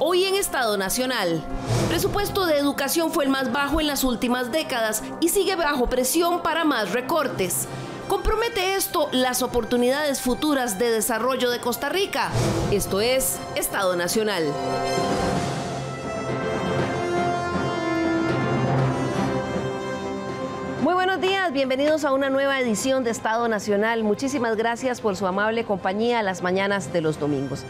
Hoy en Estado Nacional. El presupuesto de educación fue el más bajo en las últimas décadas y sigue bajo presión para más recortes. ¿Compromete esto las oportunidades futuras de desarrollo de Costa Rica? Esto es Estado Nacional. Muy buenos días, bienvenidos a una nueva edición de Estado Nacional. Muchísimas gracias por su amable compañía a las mañanas de los domingos.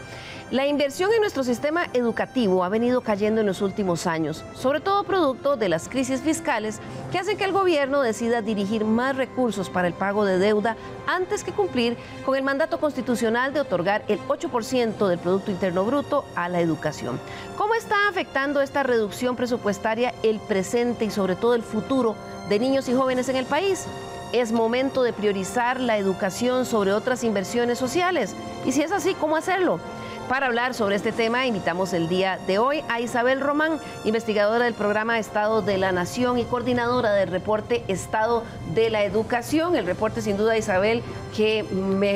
La inversión en nuestro sistema educativo ha venido cayendo en los últimos años, sobre todo producto de las crisis fiscales que hacen que el gobierno decida dirigir más recursos para el pago de deuda antes que cumplir con el mandato constitucional de otorgar el 8% del Producto Interno Bruto a la educación. ¿Cómo está afectando esta reducción presupuestaria el presente y sobre todo el futuro de niños y jóvenes en el país? ¿Es momento de priorizar la educación sobre otras inversiones sociales? Y si es así, ¿cómo hacerlo? Para hablar sobre este tema, invitamos el día de hoy a Isabel Román, investigadora del programa Estado de la Nación y coordinadora del reporte Estado de la Educación. El reporte, sin duda, Isabel, que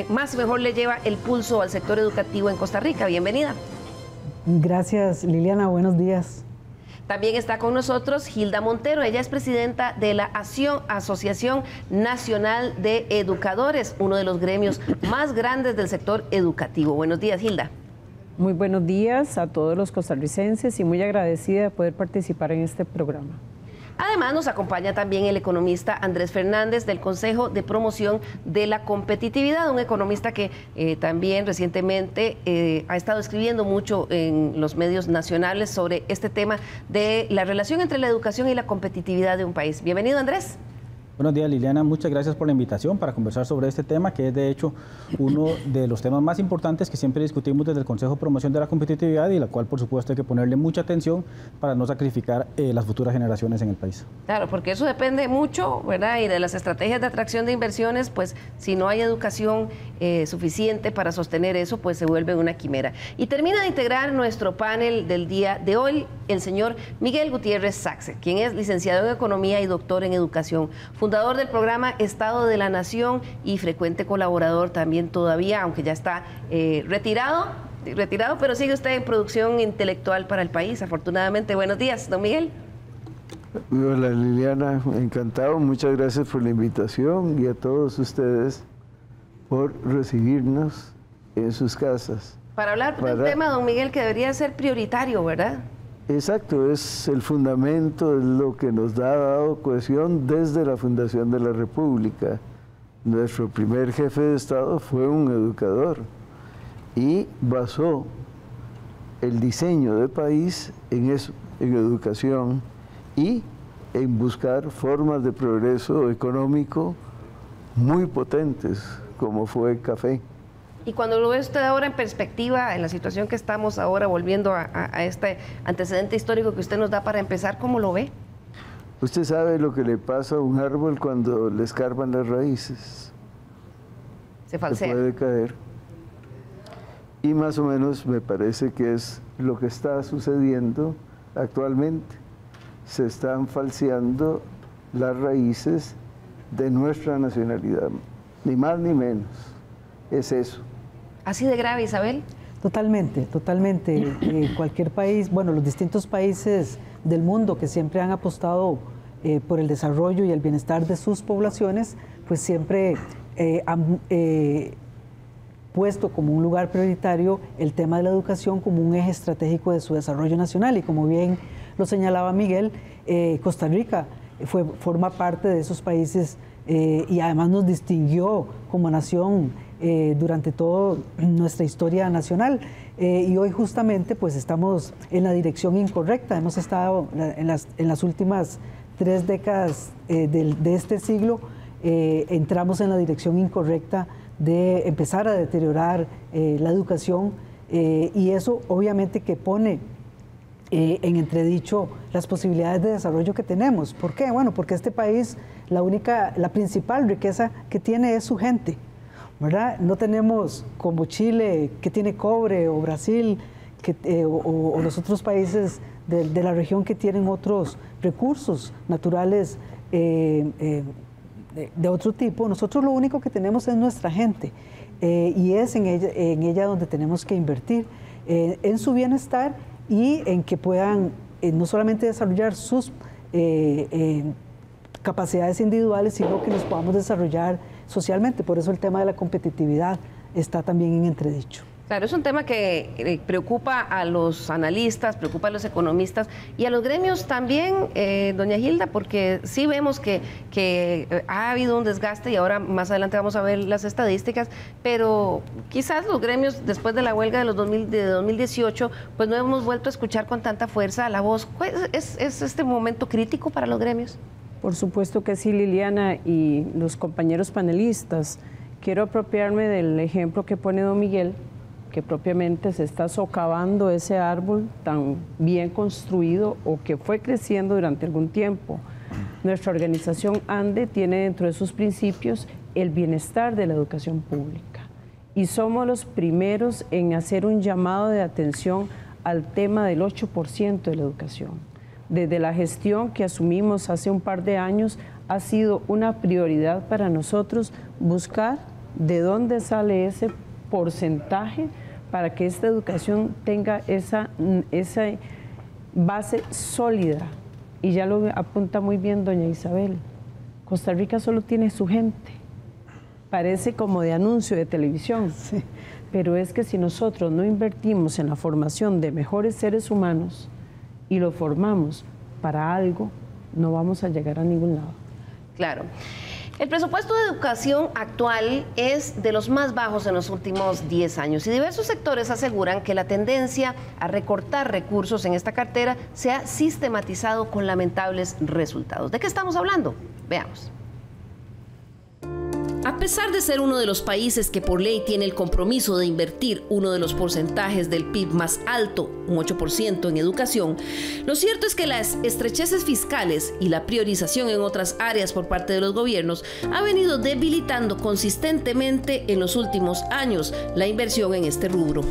mejor le lleva el pulso al sector educativo en Costa Rica. Bienvenida. Gracias, Liliana. Buenos días. También está con nosotros Hilda Montero. Ella es presidenta de la Asociación Nacional de Educadores, uno de los gremios más grandes del sector educativo. Buenos días, Hilda. Muy buenos días a todos los costarricenses y muy agradecida de poder participar en este programa. Además nos acompaña también el economista Andrés Fernández del Consejo de Promoción de la Competitividad, un economista que también recientemente ha estado escribiendo mucho en los medios nacionales sobre este tema de la relación entre la educación y la competitividad de un país. Bienvenido, Andrés. Buenos días, Liliana. Muchas gracias por la invitación para conversar sobre este tema, que es de hecho uno de los temas más importantes que siempre discutimos desde el Consejo de Promoción de la Competitividad y la cual, por supuesto, hay que ponerle mucha atención para no sacrificar las futuras generaciones en el país. Claro, porque eso depende mucho, ¿verdad? Y de las estrategias de atracción de inversiones, pues si no hay educación suficiente para sostener eso, pues se vuelve una quimera. Y termina de integrar nuestro panel del día de hoy el señor Miguel Gutiérrez Saxe, quien es licenciado en Economía y doctor en Educación, fundador del programa Estado de la Nación y frecuente colaborador también todavía, aunque ya está retirado, pero sigue usted en producción intelectual para el país, afortunadamente. Buenos días, don Miguel. Hola, Liliana, encantado, muchas gracias por la invitación y a todos ustedes por recibirnos en sus casas. Para hablar del tema, don Miguel, que debería ser prioritario, ¿verdad? Exacto, es el fundamento, es lo que nos ha dado cohesión desde la fundación de la República. Nuestro primer jefe de Estado fue un educador y basó el diseño del país en eso, en educación y en buscar formas de progreso económico muy potentes, como fue el café. Y cuando lo ve usted ahora en perspectiva, en la situación que estamos ahora, volviendo a este antecedente histórico que usted nos da para empezar, ¿cómo lo ve? Usted sabe lo que le pasa a un árbol cuando le escarban las raíces. Se falsea. Se puede caer. Y más o menos me parece que es lo que está sucediendo actualmente. Se están falseando las raíces de nuestra nacionalidad, ni más ni menos. Es eso. ¿Así de grave, Isabel? Totalmente, totalmente. Cualquier país, bueno, los distintos países del mundo que siempre han apostado por el desarrollo y el bienestar de sus poblaciones, pues siempre han puesto como un lugar prioritario el tema de la educación como un eje estratégico de su desarrollo nacional. Y como bien lo señalaba Miguel, Costa Rica forma parte de esos países y además nos distinguió como nación durante toda nuestra historia nacional. Y hoy justamente pues estamos en la dirección incorrecta. Hemos estado en las últimas 3 décadas de este siglo, entramos en la dirección incorrecta de empezar a deteriorar la educación y eso obviamente que pone en entredicho las posibilidades de desarrollo que tenemos. ¿Por qué? Bueno, porque este país, la principal riqueza que tiene es su gente, ¿verdad? No tenemos como Chile, que tiene cobre, o Brasil, o los otros países de la región que tienen otros recursos naturales de otro tipo. Nosotros lo único que tenemos es nuestra gente y es en ella donde tenemos que invertir, en su bienestar y en que puedan no solamente desarrollar sus capacidades individuales, sino que nos podamos desarrollar socialmente. Por eso el tema de la competitividad está también en entredicho. Claro, es un tema que preocupa a los analistas, preocupa a los economistas y a los gremios también, doña Gilda, porque sí vemos que ha habido un desgaste y ahora más adelante vamos a ver las estadísticas, pero quizás los gremios después de la huelga de 2018, pues no hemos vuelto a escuchar con tanta fuerza la voz. ¿Es este momento crítico para los gremios? Por supuesto que sí, Liliana, y los compañeros panelistas. Quiero apropiarme del ejemplo que pone don Miguel, que propiamente se está socavando ese árbol tan bien construido o que fue creciendo durante algún tiempo. Nuestra organización ANDE tiene dentro de sus principios el bienestar de la educación pública y somos los primeros en hacer un llamado de atención al tema del 8% de la educación. Desde la gestión que asumimos hace un par de años ha sido una prioridad para nosotros buscar de dónde sale ese porcentaje para que esta educación tenga esa base sólida. Y ya lo apunta muy bien doña Isabel, Costa Rica solo tiene su gente. Parece como de anuncio de televisión, sí. Pero es que si nosotros no invertimos en la formación de mejores seres humanos y lo formamos para algo, no vamos a llegar a ningún lado. Claro. El presupuesto de educación actual es de los más bajos en los últimos 10 años y diversos sectores aseguran que la tendencia a recortar recursos en esta cartera se ha sistematizado con lamentables resultados. ¿De qué estamos hablando? Veamos. A pesar de ser uno de los países que por ley tiene el compromiso de invertir uno de los porcentajes del PIB más alto, un 8% en educación, lo cierto es que las estrecheces fiscales y la priorización en otras áreas por parte de los gobiernos ha venido debilitando consistentemente en los últimos años la inversión en este rubro.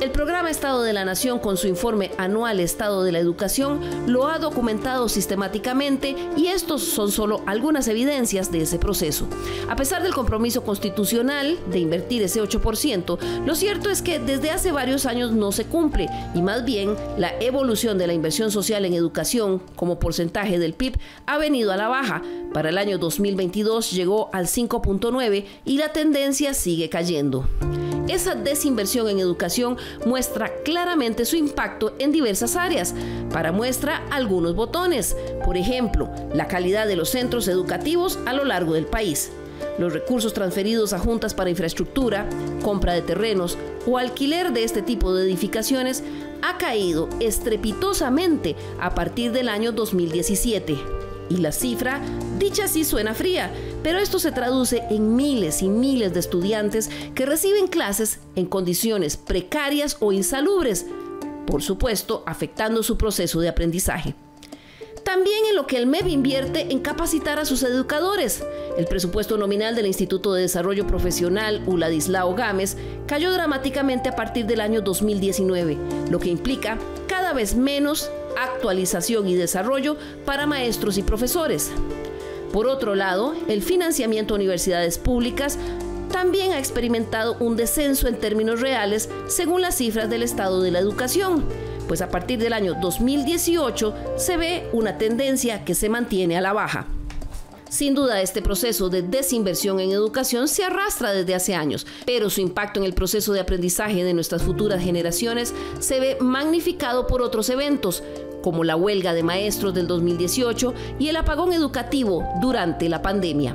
El programa Estado de la Nación, con su informe anual Estado de la Educación, lo ha documentado sistemáticamente y estos son solo algunas evidencias de ese proceso. A pesar del compromiso constitucional de invertir ese 8%, lo cierto es que desde hace varios años no se cumple y más bien la evolución de la inversión social en educación como porcentaje del PIB ha venido a la baja. Para el año 2022 llegó al 5.9 y la tendencia sigue cayendo. Esa desinversión en educación muestra claramente su impacto en diversas áreas. Para muestra, algunos botones. Por ejemplo, la calidad de los centros educativos a lo largo del país. Los recursos transferidos a juntas para infraestructura, compra de terrenos o alquiler de este tipo de edificaciones ha caído estrepitosamente a partir del año 2017. Y la cifra, dicha así, suena fría, pero esto se traduce en miles y miles de estudiantes que reciben clases en condiciones precarias o insalubres, por supuesto, afectando su proceso de aprendizaje. También en lo que el MEP invierte en capacitar a sus educadores. El presupuesto nominal del Instituto de Desarrollo Profesional Uladislao Gámez cayó dramáticamente a partir del año 2019, lo que implica cada vez menos actualización y desarrollo para maestros y profesores. Por otro lado, el financiamiento a universidades públicas también ha experimentado un descenso en términos reales según las cifras del Estado de la Educación, pues a partir del año 2018 se ve una tendencia que se mantiene a la baja. Sin duda, este proceso de desinversión en educación se arrastra desde hace años, pero su impacto en el proceso de aprendizaje de nuestras futuras generaciones se ve magnificado por otros eventos, como la huelga de maestros del 2018 y el apagón educativo durante la pandemia.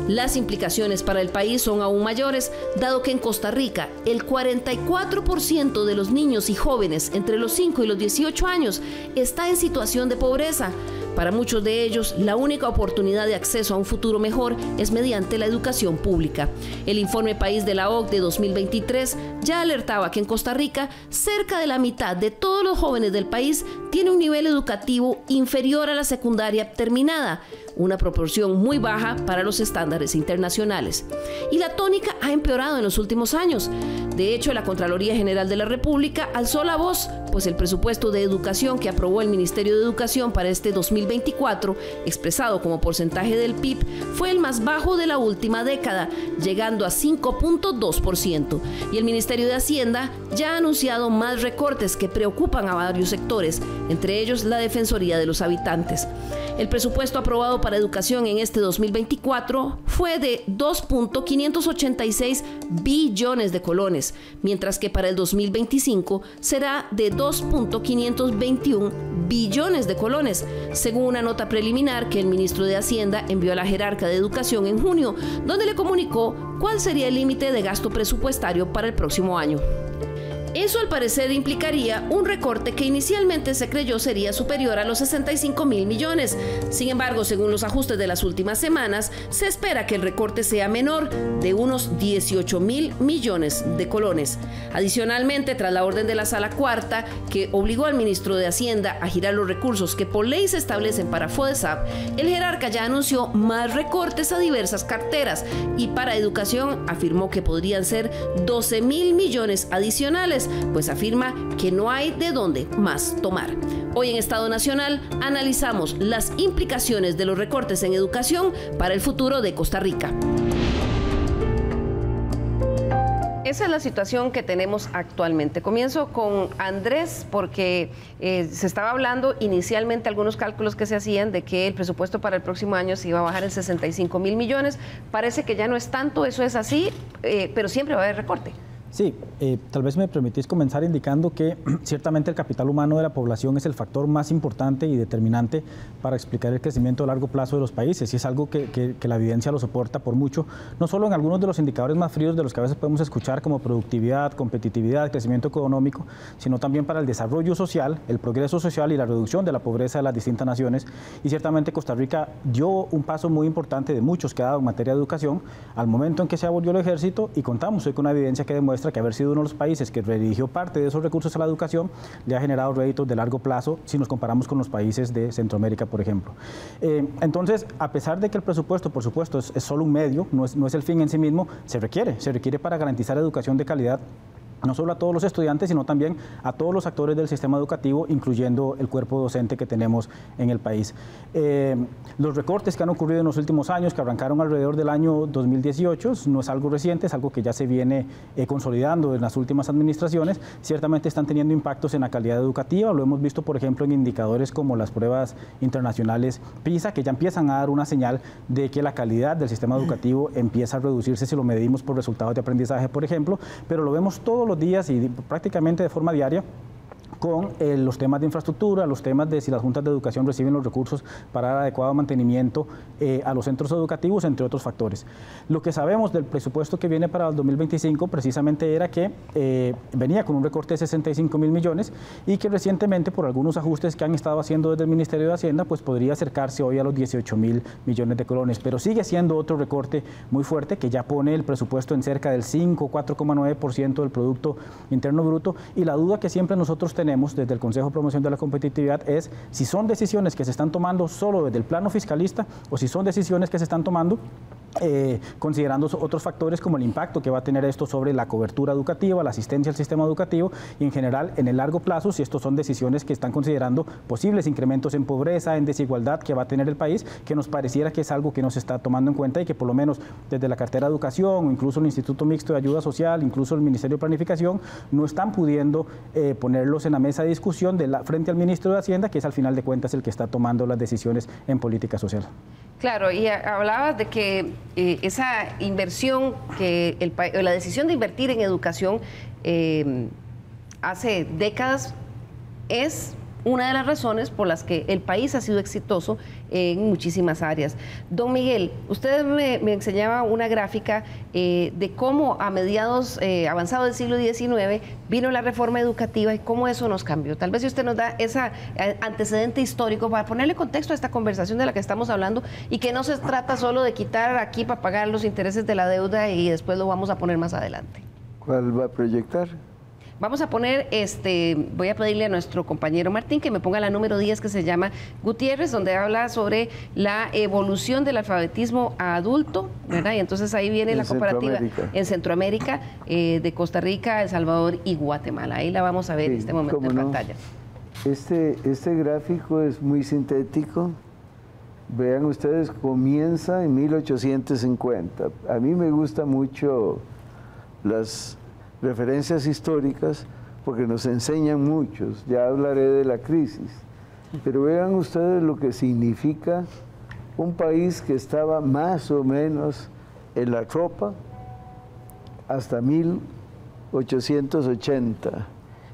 Las implicaciones para el país son aún mayores, dado que en Costa Rica el 44% de los niños y jóvenes entre los 5 y los 18 años está en situación de pobreza. Para muchos de ellos, la única oportunidad de acceso a un futuro mejor es mediante la educación pública. El informe País de la OCDE 2023 ya alertaba que en Costa Rica cerca de la mitad de todos los jóvenes del país tiene un nivel educativo inferior a la secundaria terminada, una proporción muy baja para los estándares estándares internacionales. Y la tónica ha empeorado en los últimos años. De hecho, la Contraloría General de la República alzó la voz, pues el presupuesto de educación que aprobó el Ministerio de Educación para este 2024, expresado como porcentaje del PIB, fue el más bajo de la última década, llegando a 5.2%. Y el Ministerio de Hacienda ya ha anunciado más recortes que preocupan a varios sectores, entre ellos la Defensoría de los Habitantes. El presupuesto aprobado para educación en este 2024 fue de 2.586 billones de colones, mientras que para el 2025 será de 2.521 billones de colones, según una nota preliminar que el ministro de Hacienda envió a la jerarca de Educación en junio, donde le comunicó cuál sería el límite de gasto presupuestario para el próximo año. Eso al parecer implicaría un recorte que inicialmente se creyó sería superior a los 65.000 millones. Sin embargo, según los ajustes de las últimas semanas, se espera que el recorte sea menor, de unos 18.000 millones de colones. Adicionalmente, tras la orden de la Sala Cuarta, que obligó al ministro de Hacienda a girar los recursos que por ley se establecen para FODESAP, el jerarca ya anunció más recortes a diversas carteras y para educación afirmó que podrían ser 12.000 millones adicionales, pues afirma que no hay de dónde más tomar. Hoy en Estado Nacional analizamos las implicaciones de los recortes en educación para el futuro de Costa Rica. Esa es la situación que tenemos actualmente. Comienzo con Andrés porque se estaba hablando inicialmente algunos cálculos que se hacían de que el presupuesto para el próximo año se iba a bajar en 65.000 millones. Parece que ya no es tanto, eso es así, pero siempre va a haber recorte. Sí, tal vez me permitís comenzar indicando que ciertamente el capital humano de la población es el factor más importante y determinante para explicar el crecimiento a largo plazo de los países, y es algo que la evidencia lo soporta por mucho, no solo en algunos de los indicadores más fríos de los que a veces podemos escuchar, como productividad, competitividad, crecimiento económico, sino también para el desarrollo social, el progreso social y la reducción de la pobreza de las distintas naciones. Y ciertamente Costa Rica dio un paso muy importante de muchos que ha dado en materia de educación al momento en que se abolió el ejército, y contamos hoy con una evidencia que demuestra que haber sido uno de los países que redirigió parte de esos recursos a la educación le ha generado réditos de largo plazo si nos comparamos con los países de Centroamérica, por ejemplo. Entonces, a pesar de que el presupuesto, por supuesto, es solo un medio, no es el fin en sí mismo, se requiere para garantizar educación de calidad, no solo a todos los estudiantes, sino también a todos los actores del sistema educativo, incluyendo el cuerpo docente que tenemos en el país. Los recortes que han ocurrido en los últimos años, que arrancaron alrededor del año 2018, no es algo reciente, es algo que ya se viene consolidando en las últimas administraciones, ciertamente están teniendo impactos en la calidad educativa, lo hemos visto, por ejemplo, en indicadores como las pruebas internacionales PISA, que ya empiezan a dar una señal de que la calidad del sistema educativo empieza a reducirse si lo medimos por resultados de aprendizaje, por ejemplo, pero lo vemos todos los días y prácticamente de forma diaria con los temas de infraestructura, los temas de si las juntas de educación reciben los recursos para dar adecuado mantenimiento a los centros educativos, entre otros factores. Lo que sabemos del presupuesto que viene para el 2025 precisamente era que venía con un recorte de 65.000 millones y que recientemente, por algunos ajustes que han estado haciendo desde el Ministerio de Hacienda, pues podría acercarse hoy a los 18.000 millones de colones, pero sigue siendo otro recorte muy fuerte que ya pone el presupuesto en cerca del 5, 4,9% del Producto Interno Bruto, y la duda que siempre nosotros tenemos desde el Consejo de Promoción de la Competitividad es si son decisiones que se están tomando solo desde el plano fiscalista o si son decisiones que se están tomando considerando otros factores como el impacto que va a tener esto sobre la cobertura educativa, la asistencia al sistema educativo y en general en el largo plazo, si estos son decisiones que están considerando posibles incrementos en pobreza, en desigualdad que va a tener el país, que nos pareciera que es algo que no se está tomando en cuenta y que por lo menos desde la cartera de educación o incluso el Instituto Mixto de Ayuda Social, incluso el Ministerio de Planificación, no están pudiendo ponerlos en la mesa de discusión frente al Ministro de Hacienda, que es al final de cuentas el que está tomando las decisiones en política social. Claro, y hablabas de que esa inversión, la decisión de invertir en educación hace décadas es una de las razones por las que el país ha sido exitoso en muchísimas áreas. Don Miguel, usted me enseñaba una gráfica de cómo a mediados avanzado del siglo XIX vino la reforma educativa y cómo eso nos cambió. Tal vez si usted nos da ese antecedente histórico para ponerle contexto a esta conversación de la que estamos hablando y que no se trata solo de quitar aquí para pagar los intereses de la deuda y después lo vamos a poner más adelante. ¿Cuál va a proyectar? Vamos a poner, voy a pedirle a nuestro compañero Martín que me ponga la número 10, que se llama Gutiérrez, donde habla sobre la evolución del alfabetismo a adulto, ¿verdad? Y entonces ahí viene la comparativa en Centroamérica, de Costa Rica, El Salvador y Guatemala. Ahí la vamos a ver en este momento en pantalla. Este gráfico es muy sintético. Vean ustedes, comienza en 1850. A mí me gusta mucho las referencias históricas porque nos enseñan muchos. Ya hablaré de la crisis. Pero vean ustedes lo que significa un país que estaba más o menos en la tropa hasta 1880.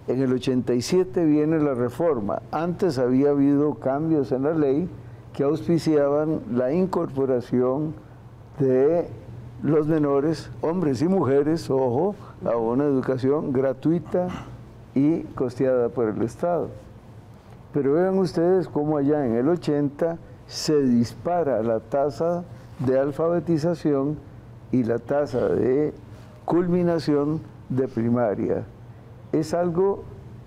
En el 87 viene la reforma. Antes había habido cambios en la ley que auspiciaban la incorporación de los menores, hombres y mujeres, ojo, a una educación gratuita y costeada por el Estado. Pero vean ustedes cómo allá en el 80 se dispara la tasa de alfabetización y la tasa de culminación de primaria. Es algo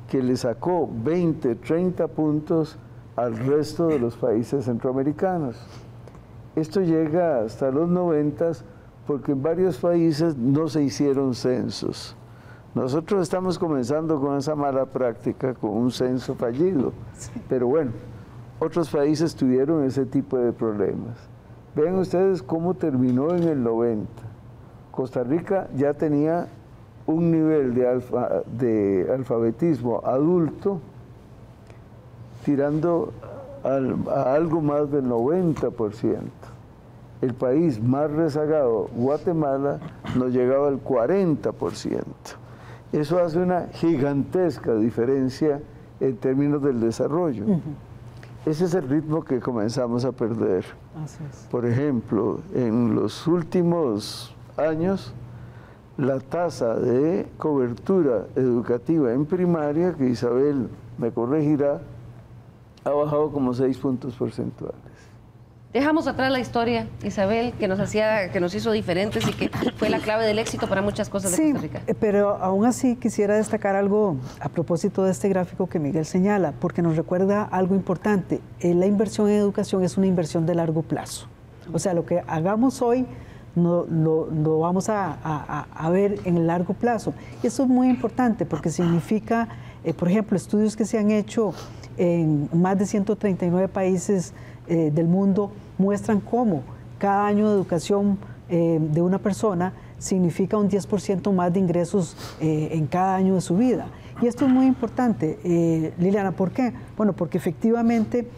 que le sacó 20, 30 puntos al resto de los países centroamericanos. Esto llega hasta los 90 porque en varios países no se hicieron censos. Nosotros estamos comenzando con esa mala práctica, con un censo fallido. Pero bueno, otros países tuvieron ese tipo de problemas. Vean ustedes cómo terminó en el 90. Costa Rica ya tenía un nivel de alfabetismo adulto tirando a algo más del 90%. El país más rezagado, Guatemala, nos llegaba al 40%. Eso hace una gigantesca diferencia en términos del desarrollo. Ese es el ritmo que comenzamos a perder. Por ejemplo, en los últimos años, la tasa de cobertura educativa en primaria, que Isabel me corregirá, ha bajado como 6 puntos porcentuales. Dejamos atrás la historia, Isabel, que nos hizo diferentes y que fue la clave del éxito para muchas cosas de Costa Rica. Pero aún así quisiera destacar algo a propósito de este gráfico que Miguel señala, porque nos recuerda algo importante. La inversión en educación es una inversión de largo plazo. O sea, lo que hagamos hoy lo vamos a ver en el largo plazo. Y eso es muy importante porque significa, por ejemplo, estudios que se han hecho en más de 139 países del mundo muestran cómo cada año de educación de una persona significa un 10% más de ingresos en cada año de su vida. Y esto es muy importante, Liliana, ¿por qué? Bueno, porque efectivamente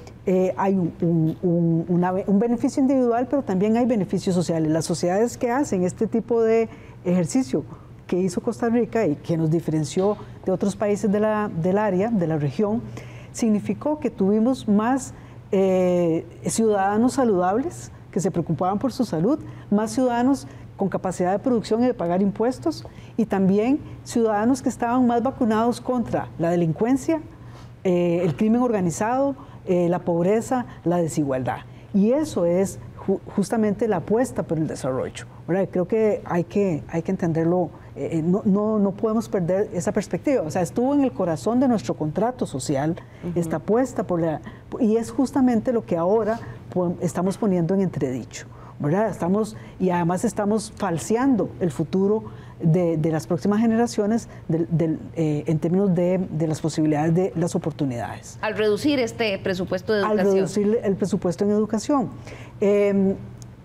hay un beneficio individual, pero también hay beneficios sociales. Las sociedades que hacen este tipo de ejercicio que hizo Costa Rica y que nos diferenció de otros países del área, de la región, significó que tuvimos más ciudadanos saludables que se preocupaban por su salud, más ciudadanos con capacidad de producción y de pagar impuestos, y también ciudadanos que estaban más vacunados contra la delincuencia, el crimen organizado, la pobreza, la desigualdad. Y eso es justamente la apuesta por el desarrollo, ¿verdad? Creo que hay que entenderlo, no podemos perder esa perspectiva. O sea, estuvo en el corazón de nuestro contrato social, esta apuesta y es justamente lo que ahora estamos poniendo en entredicho, ¿verdad? Y además estamos falseando el futuro de las próximas generaciones en términos de las posibilidades, de las oportunidades. Al reducir este presupuesto de educación. Al reducir el presupuesto en educación.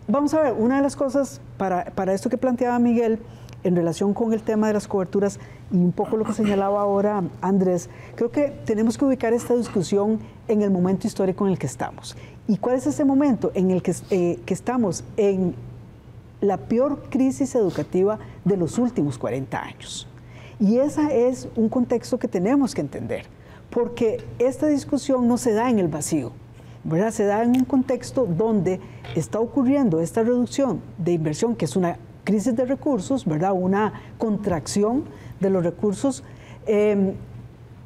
Vamos a ver, una de las cosas para esto que planteaba Miguel en relación con el tema de las coberturas y un poco lo que señalaba ahora Andrés, creo que tenemos que ubicar esta discusión en el momento histórico en el que estamos. ¿Y cuál es ese momento en el que estamos en la peor crisis educativa de los últimos 40 años? Y ese es un contexto que tenemos que entender, porque esta discusión no se da en el vacío, ¿verdad? Se da en un contexto donde está ocurriendo esta reducción de inversión, que es una crisis de recursos, ¿verdad? Una contracción de los recursos,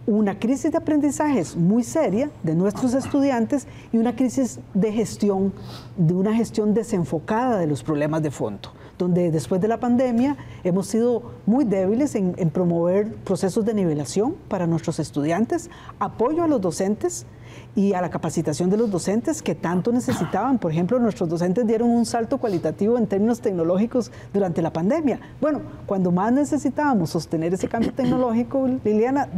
una crisis de aprendizajes muy seria de nuestros estudiantes y una crisis de gestión, de una gestión desenfocada de los problemas de fondo, donde después de la pandemia hemos sido muy débiles en promover procesos de nivelación para nuestros estudiantes, apoyo a los docentes y a la capacitación de los docentes que tanto necesitaban. Por ejemplo, nuestros docentes dieron un salto cualitativo en términos tecnológicos durante la pandemia. Bueno, cuando más necesitábamos sostener ese cambio tecnológico, Liliana,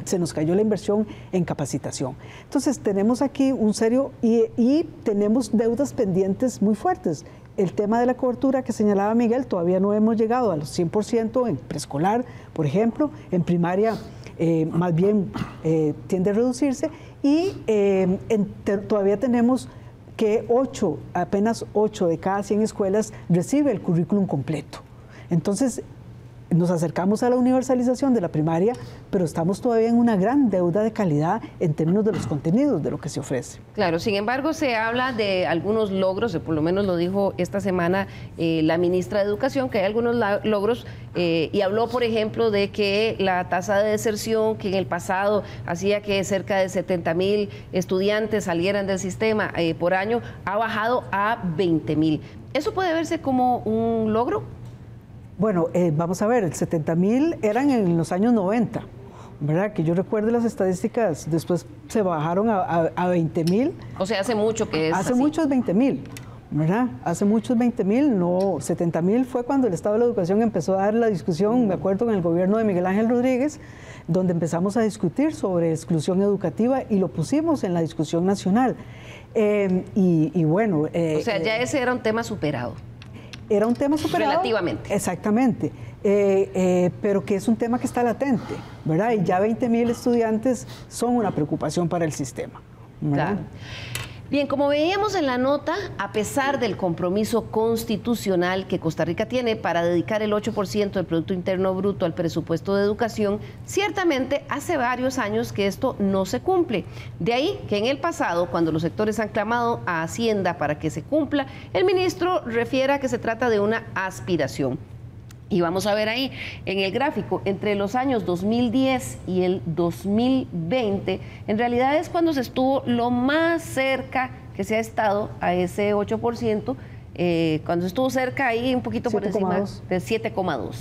se nos cayó la inversión en capacitación. Entonces, tenemos aquí un serio y tenemos deudas pendientes muy fuertes. El tema de la cobertura que señalaba Miguel, todavía no hemos llegado a los 100% en preescolar, por ejemplo, en primaria más bien tiende a reducirse y todavía tenemos que apenas 8 de cada 100 escuelas recibe el currículum completo. Entonces, nos acercamos a la universalización de la primaria, pero estamos todavía en una gran deuda de calidad en términos de los contenidos de lo que se ofrece. Claro, sin embargo, se habla de algunos logros, por lo menos lo dijo esta semana la ministra de Educación, que hay algunos logros, y habló, por ejemplo, de que la tasa de deserción, que en el pasado hacía que cerca de 70,000 estudiantes salieran del sistema por año, ha bajado a 20,000. ¿Eso puede verse como un logro? Bueno, vamos a ver, el 70,000 eran en los años 90, ¿verdad? Que yo recuerdo las estadísticas, después se bajaron a 20,000. O sea, hace mucho que es Hace así. muchos 20,000, ¿verdad? Hace muchos 20,000, no, 70,000 fue cuando el Estado de la Educación empezó a dar la discusión, me acuerdo, en el gobierno de Miguel Ángel Rodríguez, donde empezamos a discutir sobre exclusión educativa y lo pusimos en la discusión nacional. Y bueno... o sea, ya ese era un tema superado. Era un tema superado. Relativamente. Exactamente, pero que es un tema que está latente, ¿verdad? Y ya 20,000 estudiantes son una preocupación para el sistema, ¿verdad? Claro. Bien, como veíamos en la nota, a pesar del compromiso constitucional que Costa Rica tiene para dedicar el 8% del Producto Interno Bruto al presupuesto de educación, ciertamente hace varios años que esto no se cumple. De ahí que en el pasado, cuando los sectores han clamado a Hacienda para que se cumpla, el ministro refiere que se trata de una aspiración. Y vamos a ver ahí en el gráfico, entre los años 2010 y el 2020, en realidad es cuando se estuvo lo más cerca que se ha estado a ese 8%, cuando estuvo cerca ahí un poquito por encima de 7,2%.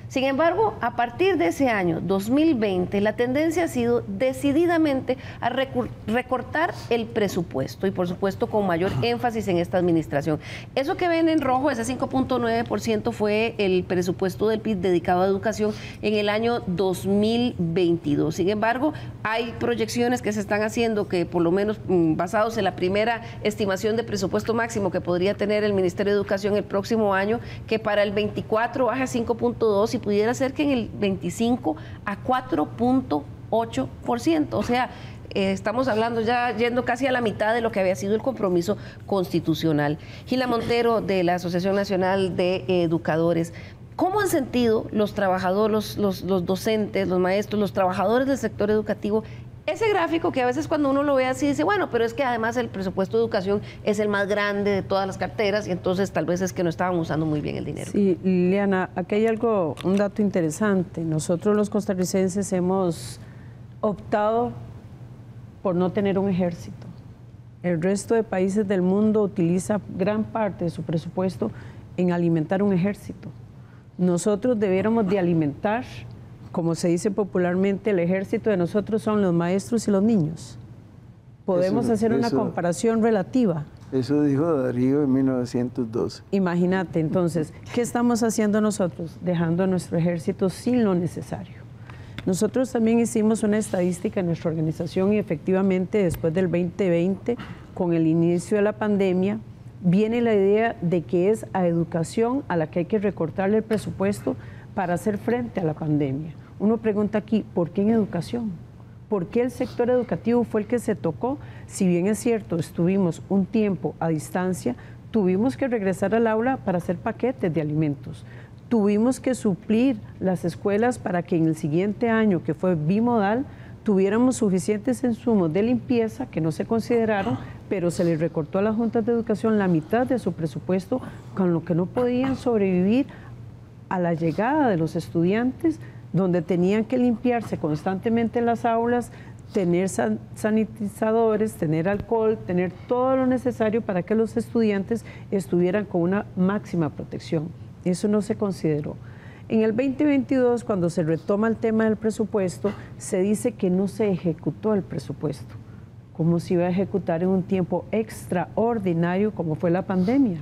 Sin embargo, a partir de ese año, 2020, la tendencia ha sido decididamente a recortar el presupuesto y, por supuesto, con mayor énfasis en esta administración. Eso que ven en rojo, ese 5,9% fue el presupuesto del PIB dedicado a educación en el año 2022. Sin embargo, hay proyecciones que se están haciendo que, por lo menos basados en la primera estimación de presupuesto máximo que podría tener el Ministerio de Educación el próximo año, que para el 24 baja 5,2% y pudiera ser que en el 25 a 4,8%. O sea, estamos hablando ya yendo casi a la mitad de lo que había sido el compromiso constitucional. Gila Montero, de la Asociación Nacional de Educadores, ¿cómo han sentido los trabajadores, los docentes, los maestros, los trabajadores del sector educativo ese gráfico que a veces cuando uno lo ve así dice, bueno, pero es que además el presupuesto de educación es el más grande de todas las carteras y entonces tal vez es que no estaban usando muy bien el dinero? Sí, Liliana, aquí hay un dato interesante. Nosotros los costarricenses hemos optado por no tener un ejército. El resto de países del mundo utiliza gran parte de su presupuesto en alimentar un ejército. Nosotros debiéramos de alimentar, como se dice popularmente, el ejército de nosotros son los maestros y los niños. Podemos hacer una comparación relativa. Eso dijo Darío en 1912. Imagínate, entonces, ¿qué estamos haciendo nosotros? Dejando a nuestro ejército sin lo necesario. Nosotros también hicimos una estadística en nuestra organización y efectivamente después del 2020, con el inicio de la pandemia, viene la idea de que es a educación a la que hay que recortarle el presupuesto para hacer frente a la pandemia. Uno pregunta aquí, ¿por qué en educación? ¿Por qué el sector educativo fue el que se tocó? Si bien es cierto, estuvimos un tiempo a distancia, tuvimos que regresar al aula para hacer paquetes de alimentos. Tuvimos que suplir las escuelas para que en el siguiente año, que fue bimodal, tuviéramos suficientes insumos de limpieza que no se consideraron, pero se les recortó a las juntas de educación la mitad de su presupuesto, con lo que no podían sobrevivir a la llegada de los estudiantes, donde tenían que limpiarse constantemente las aulas, tener sanitizadores, tener alcohol, tener todo lo necesario para que los estudiantes estuvieran con una máxima protección. Eso no se consideró. En el 2022, cuando se retoma el tema del presupuesto, se dice que no se ejecutó el presupuesto. ¿Cómo se iba a ejecutar en un tiempo extraordinario como fue la pandemia?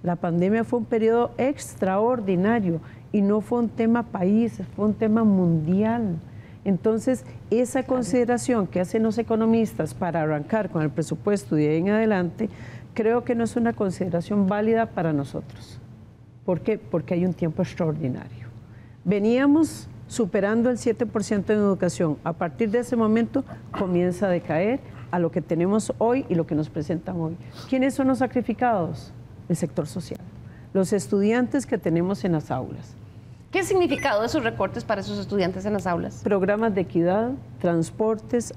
La pandemia fue un periodo extraordinario y no fue un tema país, fue un tema mundial. Entonces, esa consideración que hacen los economistas para arrancar con el presupuesto y de ahí en adelante, creo que no es una consideración válida para nosotros. ¿Por qué? Porque hay un tiempo extraordinario. Veníamos superando el 7% en educación. A partir de ese momento comienza a decaer a lo que tenemos hoy y lo que nos presentan hoy. ¿Quiénes son los sacrificados? El sector social. Los estudiantes que tenemos en las aulas. ¿Qué significado esos recortes para esos estudiantes en las aulas? Programas de equidad, transportes,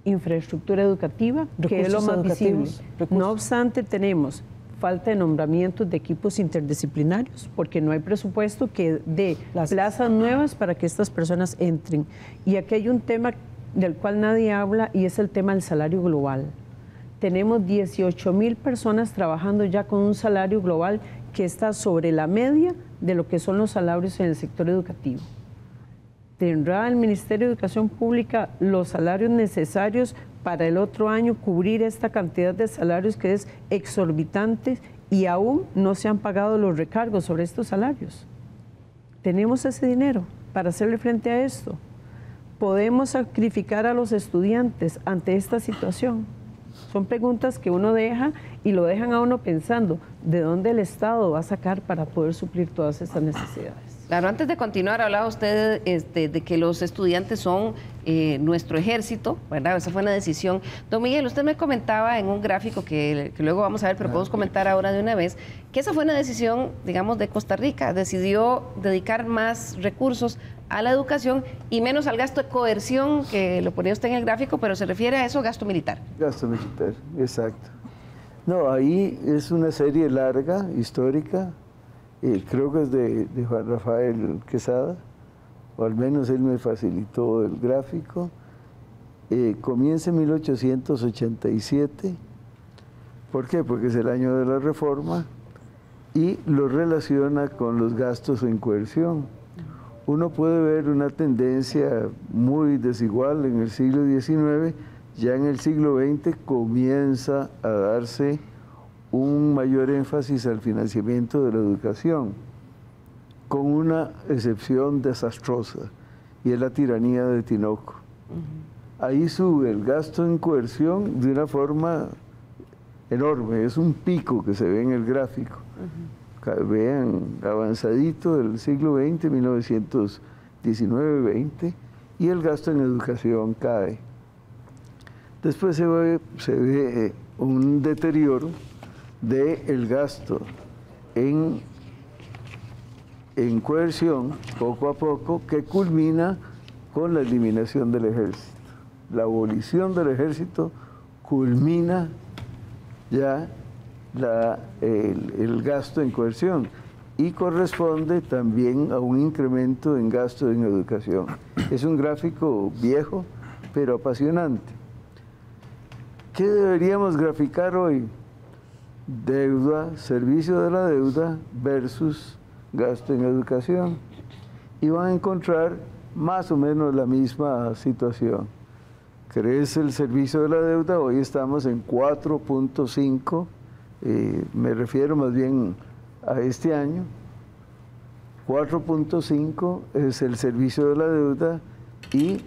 infraestructura educativa, que es lo más visible. No obstante, tenemos falta de nombramientos de equipos interdisciplinarios, porque no hay presupuesto que dé plazas nuevas para que estas personas entren. Y aquí hay un tema del cual nadie habla y es el tema del salario global. Tenemos 18,000 personas trabajando ya con un salario global que está sobre la media de lo que son los salarios en el sector educativo. ¿Tendrá el Ministerio de Educación Pública los salarios necesarios para el otro año cubrir esta cantidad de salarios que es exorbitante y aún no se han pagado los recargos sobre estos salarios? ¿Tenemos ese dinero para hacerle frente a esto? ¿Podemos sacrificar a los estudiantes ante esta situación? Son preguntas que uno deja y lo dejan a uno pensando, ¿de dónde el Estado va a sacar para poder suplir todas estas necesidades? Claro, antes de continuar, hablaba usted de que los estudiantes son nuestro ejército, ¿verdad? Esa fue una decisión. Don Miguel, usted me comentaba en un gráfico que luego vamos a ver, pero podemos comentar ahora de una vez, que esa fue una decisión, digamos, de Costa Rica. Decidió dedicar más recursos a la educación y menos al gasto de coerción, que lo ponía usted en el gráfico, pero se refiere a eso, gasto militar. Gasto militar, exacto. No, ahí es una serie larga, histórica, creo que es de Juan Rafael Quesada, o al menos él me facilitó el gráfico. Comienza en 1887. ¿Por qué? Porque es el año de la reforma y lo relaciona con los gastos en coerción. Uno puede ver una tendencia muy desigual en el siglo XIX, ya en el siglo XX comienza a darse un mayor énfasis al financiamiento de la educación, con una excepción desastrosa, y es la tiranía de Tinoco. Ahí sube el gasto en coerción de una forma enorme, es un pico que se ve en el gráfico. Vean, avanzadito del siglo XX, 1919-20, y el gasto en educación cae. Después se ve un deterioro del gasto en coerción, poco a poco, que culmina con la eliminación del ejército. La abolición del ejército culmina ya el gasto en coerción y corresponde también a un incremento en gasto en educación. Es un gráfico viejo, pero apasionante. ¿Qué deberíamos graficar hoy? Deuda, servicio de la deuda versus gasto en educación. Y van a encontrar más o menos la misma situación. Crece el servicio de la deuda, hoy estamos en 4.5, me refiero más bien a este año. 4.5 es el servicio de la deuda y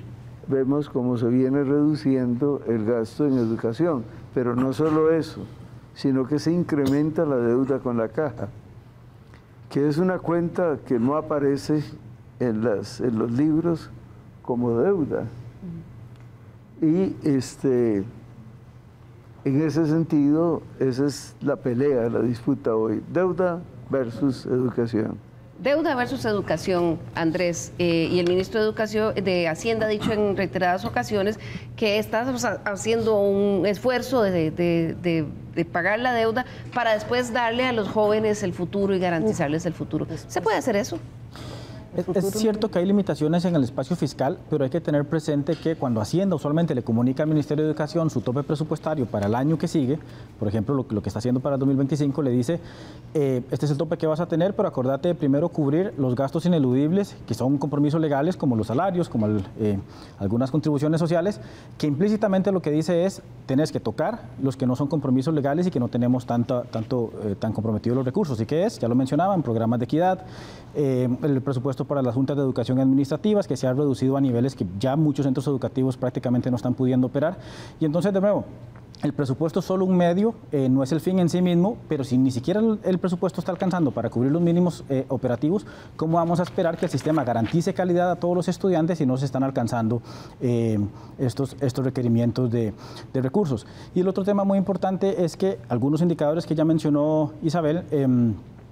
vemos cómo se viene reduciendo el gasto en educación. Pero no solo eso, sino que se incrementa la deuda con la caja, que es una cuenta que no aparece en los libros como deuda. Y en ese sentido, esa es la pelea, la disputa hoy, deuda versus educación. Deuda versus educación, Andrés, y el ministro de Hacienda ha dicho en reiteradas ocasiones que está haciendo un esfuerzo de pagar la deuda para después darle a los jóvenes el futuro y garantizarles el futuro. ¿Se puede hacer eso? Es cierto que hay limitaciones en el espacio fiscal, pero hay que tener presente que cuando Hacienda usualmente le comunica al Ministerio de Educación su tope presupuestario para el año que sigue, por ejemplo, lo que está haciendo para el 2025, le dice, este es el tope que vas a tener, pero acordate de primero cubrir los gastos ineludibles, que son compromisos legales, como los salarios, como algunas contribuciones sociales, que implícitamente lo que dice es, tenés que tocar los que no son compromisos legales y que no tenemos tan comprometidos los recursos. ¿Y qué es? Ya lo mencionaban, programas de equidad, el presupuesto para las juntas de educación administrativas, que se ha reducido a niveles que ya muchos centros educativos prácticamente no están pudiendo operar. Y entonces, de nuevo, el presupuesto es solo un medio, no es el fin en sí mismo, pero si ni siquiera el presupuesto está alcanzando para cubrir los mínimos operativos, ¿cómo vamos a esperar que el sistema garantice calidad a todos los estudiantes si no se están alcanzando estos requerimientos de recursos? Y el otro tema muy importante es que algunos indicadores que ya mencionó Isabel,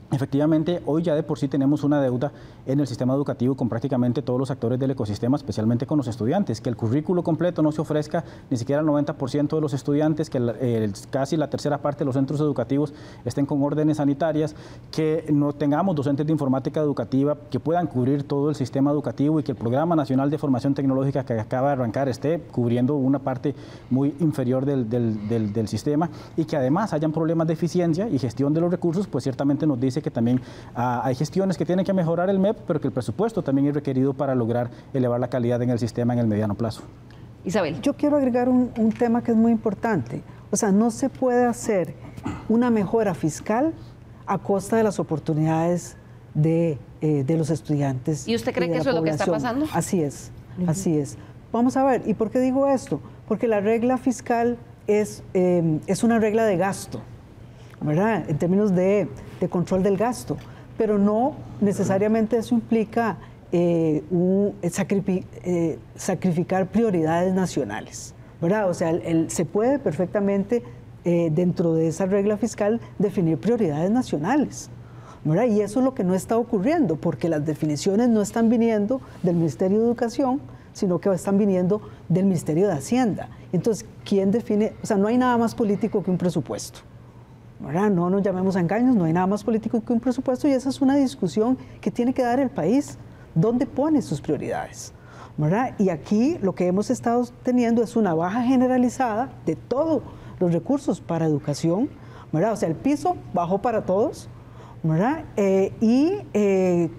efectivamente, hoy ya de por sí tenemos una deuda en el sistema educativo con prácticamente todos los actores del ecosistema, especialmente con los estudiantes, que el currículo completo no se ofrezca ni siquiera al 90% de los estudiantes, que casi la tercera parte de los centros educativos estén con órdenes sanitarias, que no tengamos docentes de informática educativa que puedan cubrir todo el sistema educativo y que el Programa Nacional de Formación Tecnológica que acaba de arrancar esté cubriendo una parte muy inferior del sistema y que además hayan problemas de eficiencia y gestión de los recursos, pues ciertamente nos dice que también hay gestiones que tienen que mejorar el MEP, pero que el presupuesto también es requerido para lograr elevar la calidad en el sistema en el mediano plazo. Isabel. Yo quiero agregar un tema que es muy importante. O sea, no se puede hacer una mejora fiscal a costa de las oportunidades de los estudiantes. ¿Y usted cree que eso es lo que está pasando? Así es, así es. Vamos a ver, ¿y por qué digo esto? Porque la regla fiscal es una regla de gasto, ¿verdad? En términos de control del gasto, pero no necesariamente eso implica sacrificar prioridades nacionales, ¿verdad? O sea, se puede perfectamente dentro de esa regla fiscal definir prioridades nacionales, ¿verdad? Y eso es lo que no está ocurriendo, porque las definiciones no están viniendo del Ministerio de Educación, sino que están viniendo del Ministerio de Hacienda. Entonces, ¿quién define? O sea, no hay nada más político que un presupuesto, ¿verdad? No nos llamemos a engaños, no hay nada más político que un presupuesto y esa es una discusión que tiene que dar el país. ¿Dónde pone sus prioridades? ¿Verdad? Y aquí lo que hemos estado teniendo es una baja generalizada de todos los recursos para educación, ¿verdad? O sea, el piso bajó para todos, ¿verdad?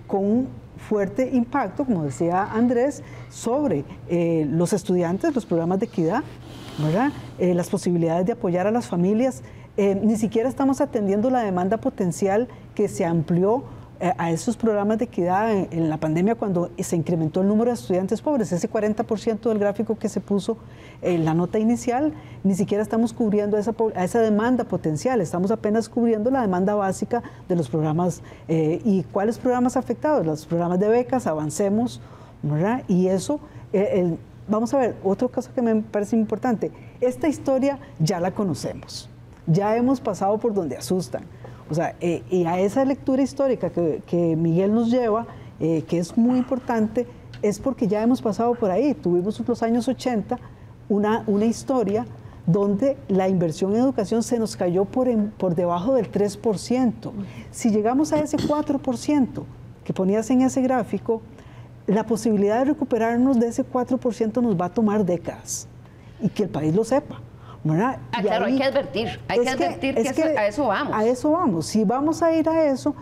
Con un fuerte impacto, como decía Andrés, sobre los estudiantes, los programas de equidad, ¿verdad? Las posibilidades de apoyar a las familias. Ni siquiera estamos atendiendo la demanda potencial que se amplió a esos programas de equidad en la pandemia cuando se incrementó el número de estudiantes pobres. Ese 40% del gráfico que se puso en la nota inicial, ni siquiera estamos cubriendo a esa demanda potencial, estamos apenas cubriendo la demanda básica de los programas. ¿Y cuáles programas afectados? Los programas de becas, Avancemos, ¿verdad? Y eso, vamos a ver, otra cosa que me parece importante, esta historia ya la conocemos. Ya hemos pasado por donde asustan. O sea, y a esa lectura histórica que Miguel nos lleva, que es muy importante, es porque ya hemos pasado por ahí. Tuvimos en los años 80 una historia donde la inversión en educación se nos cayó por debajo del 3%. Si llegamos a ese 4% que ponías en ese gráfico, la posibilidad de recuperarnos de ese 4% nos va a tomar décadas. Y que el país lo sepa, ¿verdad? Claro, ahí, hay que advertir que a eso vamos. A eso vamos. Si vamos a ir a eso,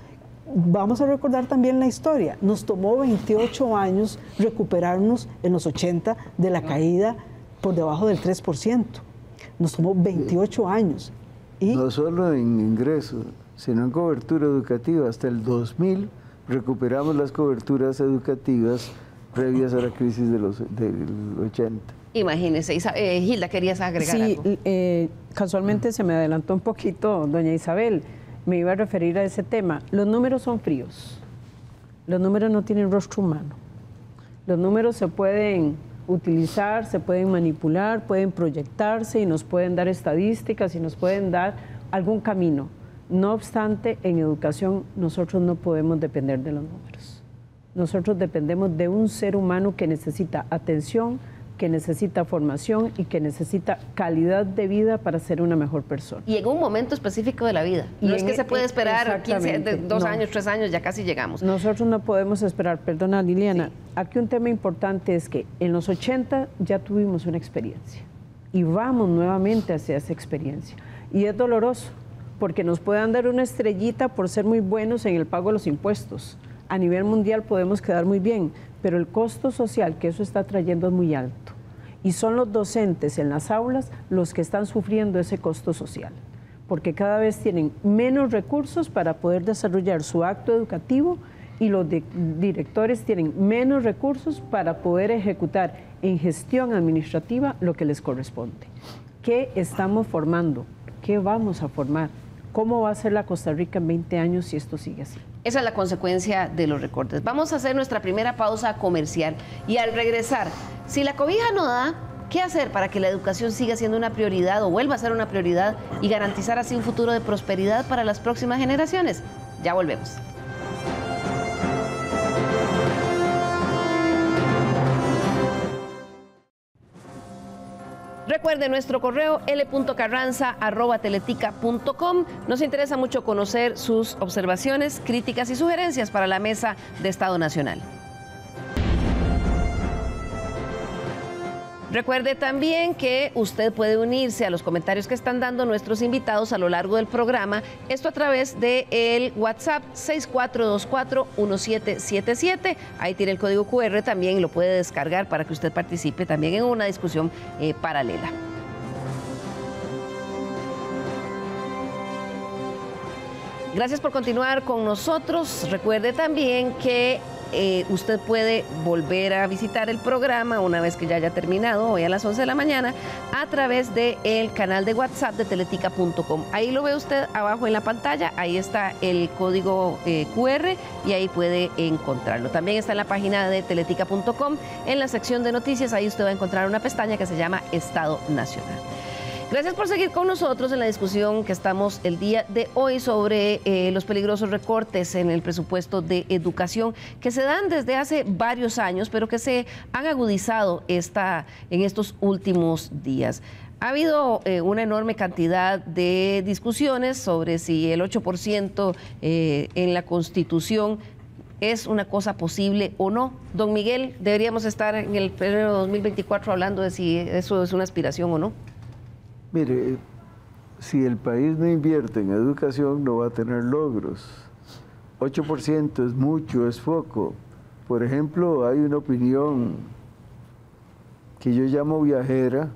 vamos a recordar también la historia. Nos tomó 28 años recuperarnos en los 80 de la caída por debajo del 3%. Nos tomó 28 años. Y no solo en ingresos, sino en cobertura educativa. Hasta el 2000 recuperamos las coberturas educativas previas a la crisis del 80. Imagínese, Gilda, querías agregar algo. Sí, casualmente se me adelantó un poquito, doña Isabel, me iba a referir a ese tema. Los números son fríos, los números no tienen rostro humano, los números se pueden utilizar, se pueden manipular, pueden proyectarse y nos pueden dar estadísticas y nos pueden dar algún camino. No obstante, en educación nosotros no podemos depender de los números. Nosotros dependemos de un ser humano que necesita atención, que necesita formación y que necesita calidad de vida para ser una mejor persona. Y en un momento específico de la vida. No es que se puede esperar 15, 2 años, 3 años, ya casi llegamos. Nosotros no podemos esperar, perdona Liliana, aquí un tema importante es que en los 80 ya tuvimos una experiencia y vamos nuevamente hacia esa experiencia. Y es doloroso, porque nos pueden dar una estrellita por ser muy buenos en el pago de los impuestos. A nivel mundial podemos quedar muy bien, pero el costo social que eso está trayendo es muy alto. Y son los docentes en las aulas los que están sufriendo ese costo social, porque cada vez tienen menos recursos para poder desarrollar su acto educativo y los directores tienen menos recursos para poder ejecutar en gestión administrativa lo que les corresponde. ¿Qué estamos formando? ¿Qué vamos a formar? ¿Cómo va a ser la Costa Rica en 20 años si esto sigue así? Esa es la consecuencia de los recortes. Vamos a hacer nuestra primera pausa comercial y al regresar, si la cobija no da, ¿qué hacer para que la educación siga siendo una prioridad o vuelva a ser una prioridad y garantizar así un futuro de prosperidad para las próximas generaciones? Ya volvemos. Recuerde nuestro correo l.carranza@teletica.com. Nos interesa mucho conocer sus observaciones, críticas y sugerencias para la Mesa de Estado Nacional. Recuerde también que usted puede unirse a los comentarios que están dando nuestros invitados a lo largo del programa, esto a través del WhatsApp 6424-1777. Ahí tiene el código QR también y lo puede descargar para que usted participe también en una discusión paralela. Gracias por continuar con nosotros. Recuerde también que usted puede volver a visitar el programa una vez que ya haya terminado, hoy a las 11 de la mañana, a través del canal de WhatsApp de teletica.com. Ahí lo ve usted abajo en la pantalla, ahí está el código QR y ahí puede encontrarlo. También está en la página de teletica.com, en la sección de noticias, ahí usted va a encontrar una pestaña que se llama Estado Nacional. Gracias por seguir con nosotros en la discusión que estamos el día de hoy sobre los peligrosos recortes en el presupuesto de educación que se dan desde hace varios años, pero que se han agudizado en estos últimos días. Ha habido una enorme cantidad de discusiones sobre si el 8% en la Constitución es una cosa posible o no. Don Miguel, deberíamos estar en el pleno 2024 hablando de si eso es una aspiración o no. Mire, si el país no invierte en educación, no va a tener logros. 8% es mucho, es poco. Por ejemplo, hay una opinión que yo llamo viajera,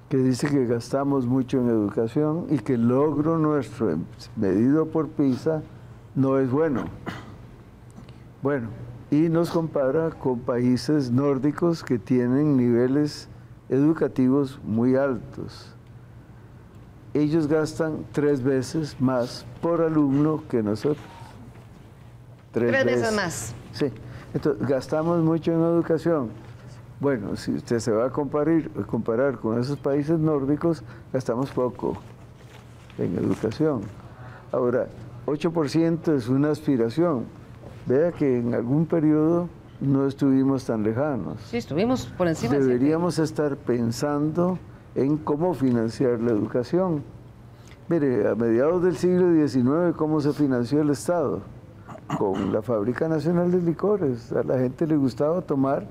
que dice que gastamos mucho en educación y que el logro nuestro, medido por PISA, no es bueno. Bueno, y nos compara con países nórdicos que tienen niveles educativos muy altos. Ellos gastan 3 veces más por alumno que nosotros. 3 veces más. Sí, entonces gastamos mucho en educación. Bueno, si usted se va a comparar con esos países nórdicos, gastamos poco en educación. Ahora, 8% es una aspiración. Vea que en algún periodo no estuvimos tan lejanos. Sí, estuvimos por encima. Deberíamos estar pensando en cómo financiar la educación. Mire, a mediados del siglo XIX, ¿cómo se financió el Estado? Con la Fábrica Nacional de Licores. A la gente le gustaba tomar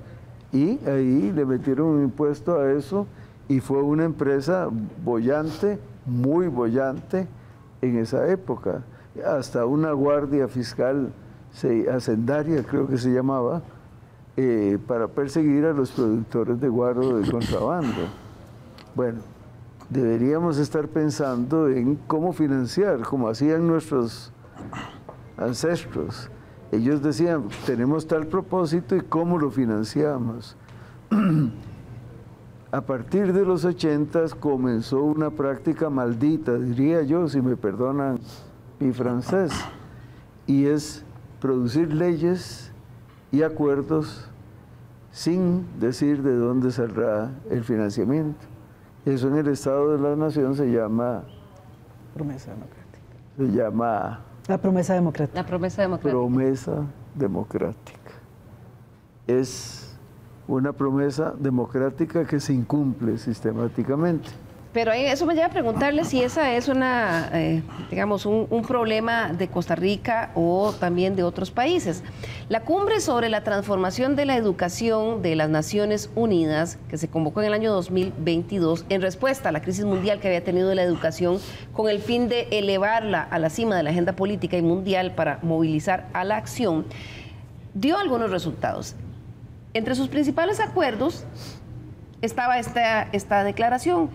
y ahí le metieron un impuesto a eso y fue una empresa boyante, muy boyante en esa época. Hasta una guardia fiscal hacendaria, creo que se llamaba, para perseguir a los productores de guaro de contrabando. Bueno, deberíamos estar pensando en cómo financiar, como hacían nuestros ancestros. Ellos decían, tenemos tal propósito y cómo lo financiamos. A partir de los 80 comenzó una práctica maldita, diría yo, si me perdonan mi francés, y es producir leyes y acuerdos sin decir de dónde saldrá el financiamiento. Eso en el Estado de la Nación se llama... Promesa democrática. Se llama... La promesa democrática. La promesa democrática. Promesa democrática. Es una promesa democrática que se incumple sistemáticamente. Pero eso me lleva a preguntarle si esa es una, digamos, un problema de Costa Rica o también de otros países. La cumbre sobre la transformación de la educación de las Naciones Unidas, que se convocó en el año 2022 en respuesta a la crisis mundial que había tenido la educación, con el fin de elevarla a la cima de la agenda política y mundial para movilizar a la acción, dio algunos resultados. Entre sus principales acuerdos estaba esta declaración: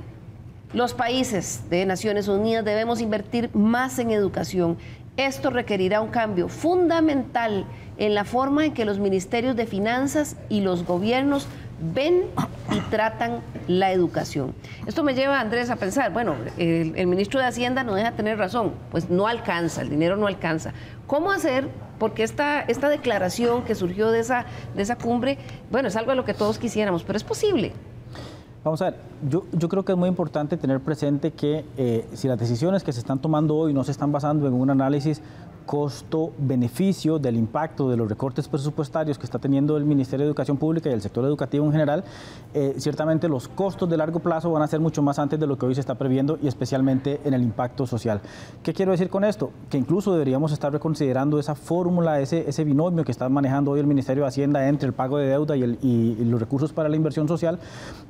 los países de Naciones Unidas debemos invertir más en educación. Esto requerirá un cambio fundamental en la forma en que los ministerios de finanzas y los gobiernos ven y tratan la educación. Esto me lleva, Andrés, a pensar, bueno, el ministro de Hacienda no deja tener razón, pues no alcanza, el dinero no alcanza. ¿Cómo hacer? Porque esta declaración que surgió de esa cumbre, bueno, es algo a lo que todos quisiéramos, pero es posible. Vamos a ver, yo creo que es muy importante tener presente que si las decisiones que se están tomando hoy no se están basando en un análisis costo-beneficio del impacto de los recortes presupuestarios que está teniendo el Ministerio de Educación Pública y el sector educativo en general, ciertamente los costos de largo plazo van a ser mucho más antes de lo que hoy se está previendo y especialmente en el impacto social. ¿Qué quiero decir con esto? Que incluso deberíamos estar reconsiderando esa fórmula, ese binomio que está manejando hoy el Ministerio de Hacienda entre el pago de deuda y los recursos para la inversión social,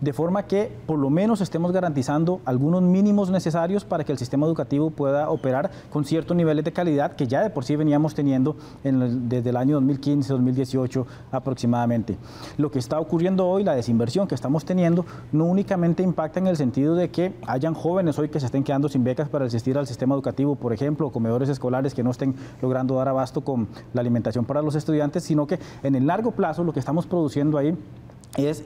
de forma que por lo menos estemos garantizando algunos mínimos necesarios para que el sistema educativo pueda operar con ciertos niveles de calidad que ya de por sí veníamos teniendo desde el año 2015, 2018 aproximadamente. Lo que está ocurriendo hoy, la desinversión que estamos teniendo, no únicamente impacta en el sentido de que hayan jóvenes hoy que se estén quedando sin becas para asistir al sistema educativo, por ejemplo, comedores escolares que no estén logrando dar abasto con la alimentación para los estudiantes, sino que en el largo plazo lo que estamos produciendo ahí es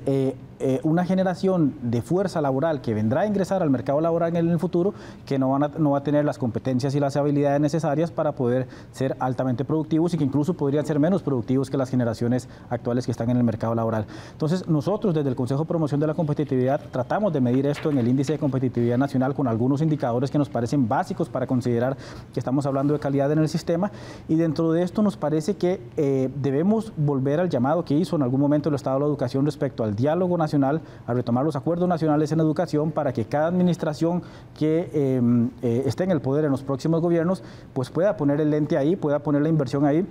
una generación de fuerza laboral que vendrá a ingresar al mercado laboral en el futuro, que no va a tener las competencias y las habilidades necesarias para poder ser altamente productivos y que incluso podrían ser menos productivos que las generaciones actuales que están en el mercado laboral. Entonces, nosotros desde el Consejo de Promoción de la Competitividad tratamos de medir esto en el Índice de Competitividad Nacional con algunos indicadores que nos parecen básicos para considerar que estamos hablando de calidad en el sistema, y dentro de esto nos parece que debemos volver al llamado que hizo en algún momento el Estado de la Educación respecto al diálogo nacional, a retomar los acuerdos nacionales en educación para que cada administración que esté en el poder en los próximos gobiernos pues pueda poner el lente ahí, pueda poner la inversión ahí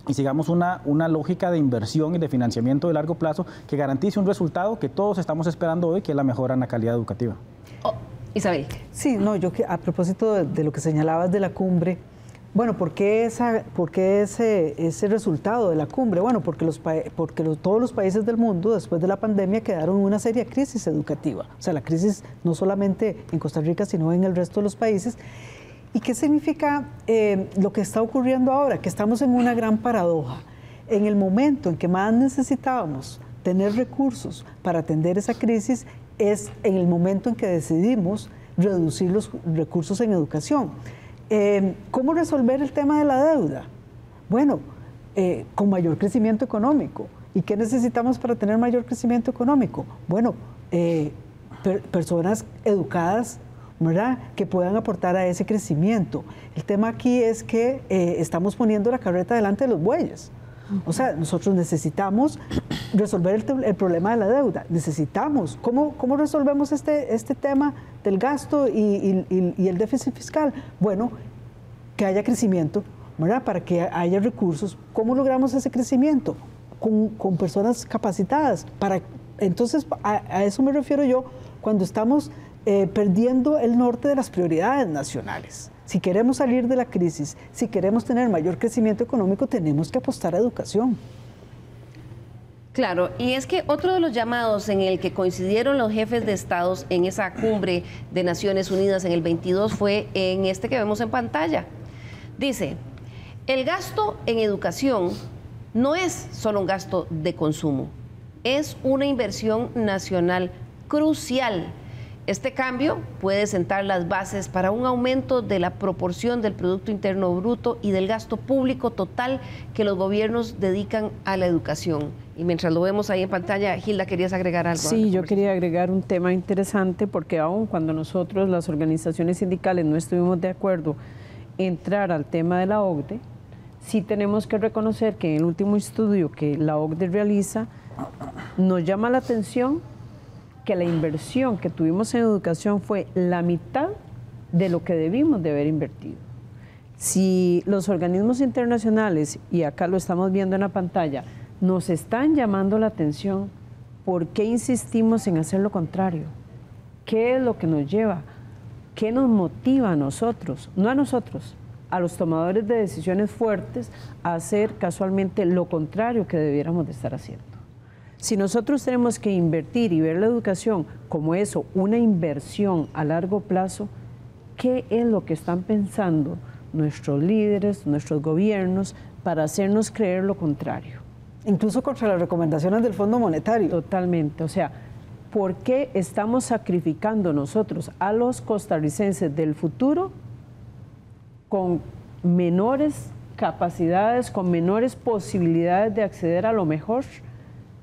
y sigamos una lógica de inversión y de financiamiento de largo plazo que garantice un resultado que todos estamos esperando hoy, que es la mejora en la calidad educativa. Isabel. Sí, no, a propósito de lo que señalabas de la cumbre, bueno, ¿por qué ese resultado de la cumbre? Bueno, porque todos los países del mundo después de la pandemia quedaron en una seria crisis educativa. O sea, la crisis no solamente en Costa Rica, sino en el resto de los países. ¿Y qué significa lo que está ocurriendo ahora? Que estamos en una gran paradoja. En el momento en que más necesitábamos tener recursos para atender esa crisis, es en el momento en que decidimos reducir los recursos en educación. ¿Cómo resolver el tema de la deuda? Bueno, con mayor crecimiento económico. ¿Y qué necesitamos para tener mayor crecimiento económico? Bueno, personas educadas, ¿verdad?, que puedan aportar a ese crecimiento. El tema aquí es que estamos poniendo la carreta delante de los bueyes. O sea, nosotros necesitamos resolver el problema de la deuda. Necesitamos, ¿cómo resolvemos este tema del gasto y el déficit fiscal? Bueno, que haya crecimiento, ¿verdad?, para que haya recursos. ¿Cómo logramos ese crecimiento? Con personas capacitadas. Entonces, a eso me refiero yo cuando estamos perdiendo el norte de las prioridades nacionales. Si queremos salir de la crisis, si queremos tener mayor crecimiento económico, tenemos que apostar a educación. Claro, y es que otro de los llamados en el que coincidieron los jefes de estados en esa cumbre de Naciones Unidas en el 22 fue en este que vemos en pantalla. Dice, el gasto en educación no es solo un gasto de consumo, es una inversión nacional crucial. Este cambio puede sentar las bases para un aumento de la proporción del Producto Interno Bruto y del gasto público total que los gobiernos dedican a la educación. Y mientras lo vemos ahí en pantalla, Gilda, ¿querías agregar algo? Sí, yo quería agregar un tema interesante porque aun cuando nosotros, las organizaciones sindicales, no estuvimos de acuerdo en entrar al tema de la OCDE, sí tenemos que reconocer que en el último estudio que la OCDE realiza, Nos llama la atención que la inversión que tuvimos en educación fue la mitad de lo que debimos de haber invertido. Si los organismos internacionales, y acá lo estamos viendo en la pantalla, nos están llamando la atención, ¿por qué insistimos en hacer lo contrario? ¿Qué es lo que nos lleva? ¿Qué nos motiva a nosotros? No a nosotros, a los tomadores de decisiones fuertes, a hacer casualmente lo contrario que debiéramos de estar haciendo. Si nosotros tenemos que invertir y ver la educación como eso, una inversión a largo plazo, ¿qué es lo que están pensando nuestros líderes, nuestros gobiernos, para hacernos creer lo contrario? Incluso contra las recomendaciones del Fondo Monetario. Totalmente, o sea, ¿por qué estamos sacrificando nosotros a los costarricenses del futuro con menores capacidades, con menores posibilidades de acceder a lo mejor?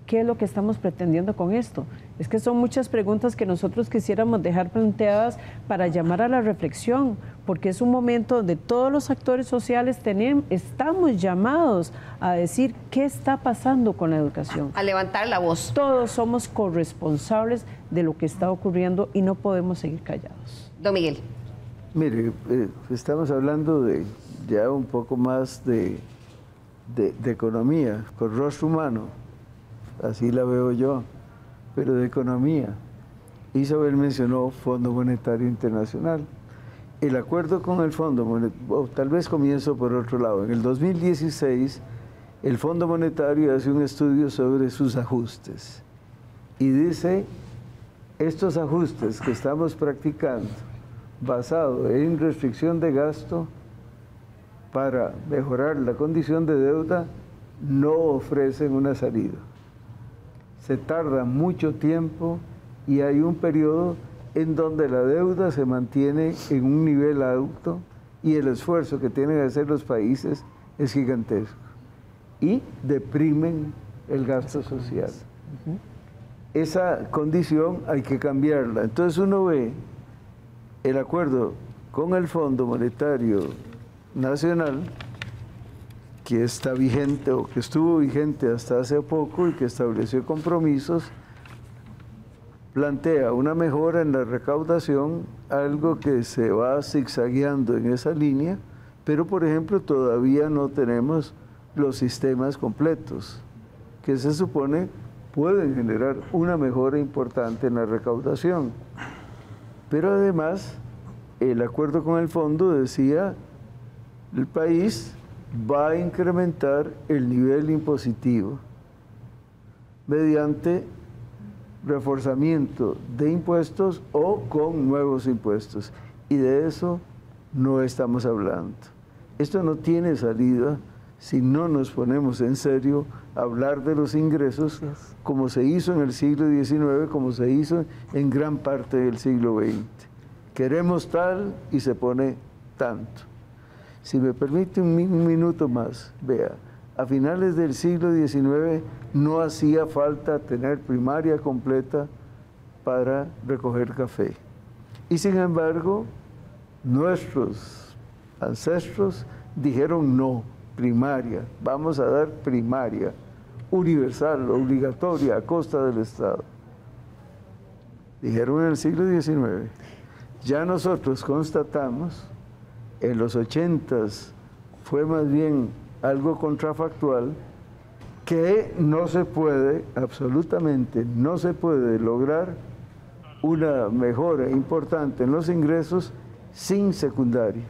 ¿Qué es lo que estamos pretendiendo con esto? Es que son muchas preguntas que nosotros quisiéramos dejar planteadas para llamar a la reflexión, porque es un momento donde todos los actores sociales estamos llamados a decir qué está pasando con la educación. A levantar la voz. Todos somos corresponsables de lo que está ocurriendo y no podemos seguir callados. Don Miguel. Mire, estamos hablando de ya un poco más de economía, con rostro humano, así la veo yo, pero de economía. Isabel mencionó Fondo Monetario Internacional. El acuerdo con el Fondo Monetario, tal vez comienzo por otro lado, en el 2016 el Fondo Monetario hace un estudio sobre sus ajustes y dice, estos ajustes que estamos practicando, basado en restricción de gasto para mejorar la condición de deuda, no ofrecen una salida. Se tarda mucho tiempo y hay un periodo en donde la deuda se mantiene en un nivel alto y el esfuerzo que tienen que hacer los países es gigantesco y deprimen el gasto social. Esa condición hay que cambiarla. Entonces uno ve el acuerdo con el Fondo Monetario Nacional, que está vigente o que estuvo vigente hasta hace poco y que estableció compromisos, plantea una mejora en la recaudación, algo que se va zigzagueando en esa línea, pero por ejemplo todavía no tenemos los sistemas completos, que se supone pueden generar una mejora importante en la recaudación. Pero además, el acuerdo con el fondo decía, el país va a incrementar el nivel impositivo mediante reforzamiento de impuestos o con nuevos impuestos. Y de eso no estamos hablando. Esto no tiene salida si no nos ponemos en serio a hablar de los ingresos como se hizo en el siglo XIX, como se hizo en gran parte del siglo XX. Queremos tal y se pone tanto. Si me permite un minuto más, vea, a finales del siglo XIX no hacía falta tener primaria completa para recoger café. Y sin embargo, nuestros ancestros dijeron no, primaria, vamos a dar primaria, universal, obligatoria, a costa del Estado. Dijeron en el siglo XIX. Ya nosotros constatamos, en los 80s fue más bien algo contrafactual, que no se puede, absolutamente no se puede lograr una mejora importante en los ingresos sin secundaria.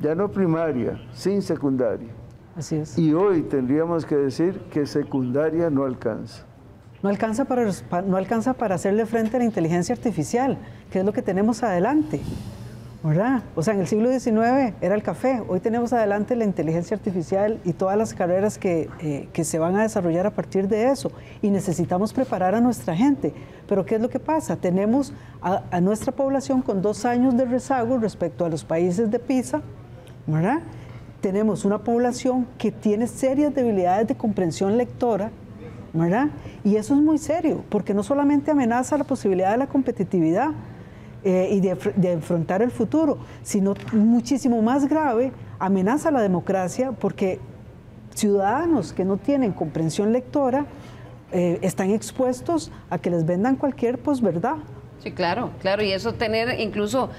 Ya no primaria, sin secundaria. Así es. Y hoy tendríamos que decir que secundaria no alcanza. No alcanza para hacerle frente a la inteligencia artificial, que es lo que tenemos adelante, ¿verdad? O sea, en el siglo XIX era el café, hoy tenemos adelante la inteligencia artificial y todas las carreras que se van a desarrollar a partir de eso, y necesitamos preparar a nuestra gente. Pero ¿qué es lo que pasa? Tenemos a nuestra población con 2 años de rezago respecto a los países de PISA, ¿verdad? Tenemos una población que tiene serias debilidades de comprensión lectora, ¿verdad? Y eso es muy serio, porque no solamente amenaza la posibilidad de la competitividad y de enfrentar el futuro, sino muchísimo más grave, amenaza la democracia, porque ciudadanos que no tienen comprensión lectora están expuestos a que les vendan cualquier posverdad. Sí, claro, claro, y eso tener incluso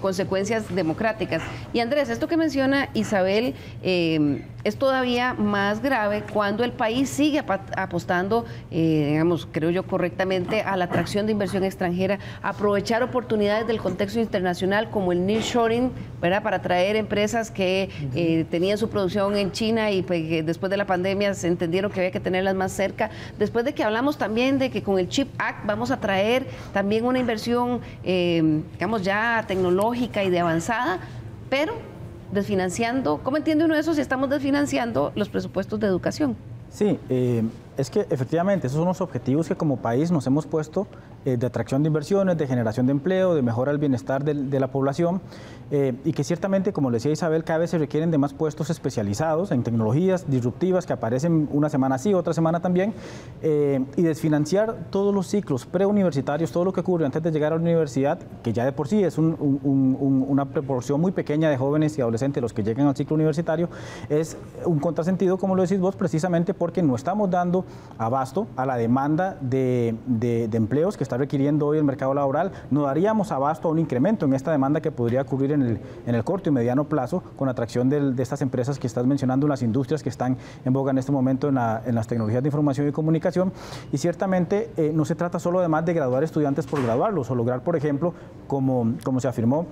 consecuencias democráticas. Y Andrés, esto que menciona Isabel es todavía más grave cuando el país sigue apostando, digamos, creo yo correctamente, a la atracción de inversión extranjera, aprovechar oportunidades del contexto internacional como el nearshoring, ¿verdad?, para traer empresas que tenían su producción en China y pues, que después de la pandemia se entendieron que había que tenerlas más cerca. Después de que hablamos también de que con el CHIP Act vamos a traer también una inversión, digamos, ya tecnológica y de avanzada, pero desfinanciando. ¿Cómo entiende uno eso si estamos desfinanciando los presupuestos de educación? Sí, es que efectivamente esos son los objetivos que como país nos hemos puesto de atracción de inversiones, de generación de empleo, de mejora del bienestar de la población y que ciertamente, como le decía Isabel, cada vez se requieren de más puestos especializados en tecnologías disruptivas que aparecen una semana sí, otra semana también y desfinanciar todos los ciclos preuniversitarios, todo lo que ocurre antes de llegar a la universidad, que ya de por sí es una proporción muy pequeña de jóvenes y adolescentes los que llegan al ciclo universitario, es un contrasentido, como lo decís vos, precisamente porque no estamos dando abasto a la demanda de empleos que está requiriendo hoy el mercado laboral. No daríamos abasto a un incremento en esta demanda que podría ocurrir en el corto y mediano plazo con atracción de estas empresas que estás mencionando, las industrias que están en boga en este momento en las tecnologías de información y comunicación. Y ciertamente no se trata solo además de graduar estudiantes por graduarlos o lograr, por ejemplo, como se afirmó,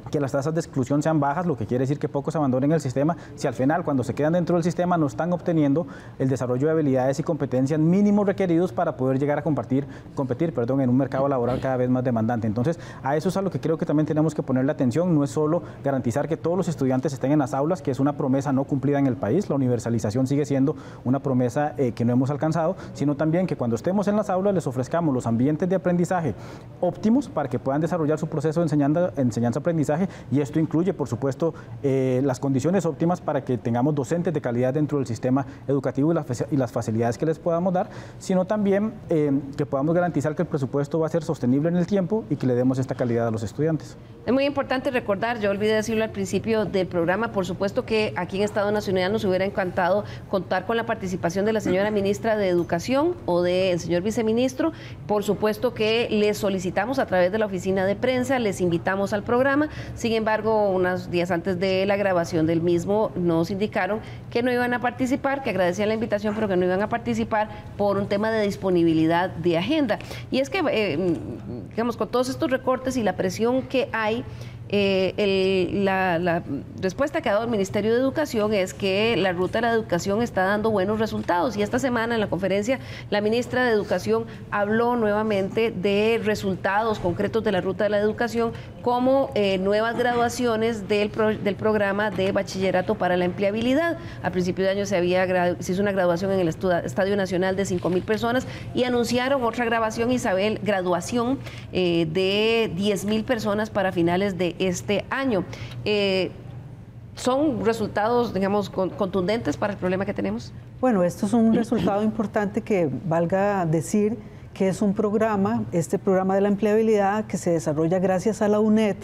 que las tasas de exclusión sean bajas, lo que quiere decir que pocos abandonen el sistema, si al final, cuando se quedan dentro del sistema, no están obteniendo el desarrollo de habilidades y competencias mínimos requeridos para poder llegar a competir en un mercado laboral cada vez más demandante. Entonces, a eso es a lo que creo que también tenemos que ponerle atención. No es solo garantizar que todos los estudiantes estén en las aulas, que es una promesa no cumplida en el país, la universalización sigue siendo una promesa que no hemos alcanzado, sino también que cuando estemos en las aulas les ofrezcamos los ambientes de aprendizaje óptimos para que puedan desarrollar su proceso de enseñanza-aprendizaje. Y esto incluye, por supuesto, las condiciones óptimas para que tengamos docentes de calidad dentro del sistema educativo y las facilidades que les podamos dar, sino también que podamos garantizar que el presupuesto va a ser sostenible en el tiempo y que le demos esta calidad a los estudiantes. Es muy importante recordar, yo olvidé decirlo al principio del programa, por supuesto que aquí en Estado Nacional nos hubiera encantado contar con la participación de la señora ministra de Educación o del señor viceministro. Por supuesto que les solicitamos a través de la oficina de prensa, les invitamos al programa. Sin embargo, unos días antes de la grabación del mismo nos indicaron que no iban a participar, que agradecían la invitación, pero que no iban a participar por un tema de disponibilidad de agenda. Y es que, digamos, con todos estos recortes y la presión que hay, la respuesta que ha dado el Ministerio de Educación es que la ruta de la educación está dando buenos resultados, y esta semana en la conferencia la ministra de Educación habló nuevamente de resultados concretos de la ruta de la educación, como nuevas graduaciones del programa de bachillerato para la empleabilidad. A principio de año se hizo una graduación en el Estadio Nacional de 5.000 personas y anunciaron otra graduación de 10.000 personas para finales de este año. ¿Son resultados, digamos, contundentes para el problema que tenemos? Bueno, esto es un resultado importante que valga decir que es un programa, este programa de la empleabilidad, que se desarrolla gracias a la UNED,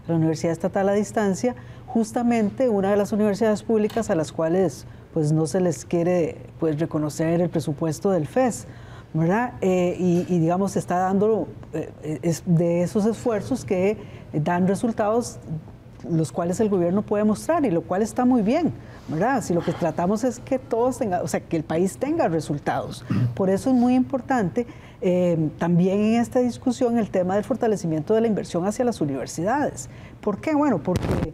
la Universidad Estatal a Distancia, justamente una de las universidades públicas a las cuales pues no se les quiere pues reconocer el presupuesto del FES, ¿verdad? Y digamos está dando de esos esfuerzos que dan resultados los cuales el gobierno puede mostrar, y lo cual está muy bien, ¿verdad? Si lo que tratamos es que todos tengan, o sea, que el país tenga resultados. Por eso es muy importante también en esta discusión el tema del fortalecimiento de la inversión hacia las universidades. ¿Por qué? Bueno, porque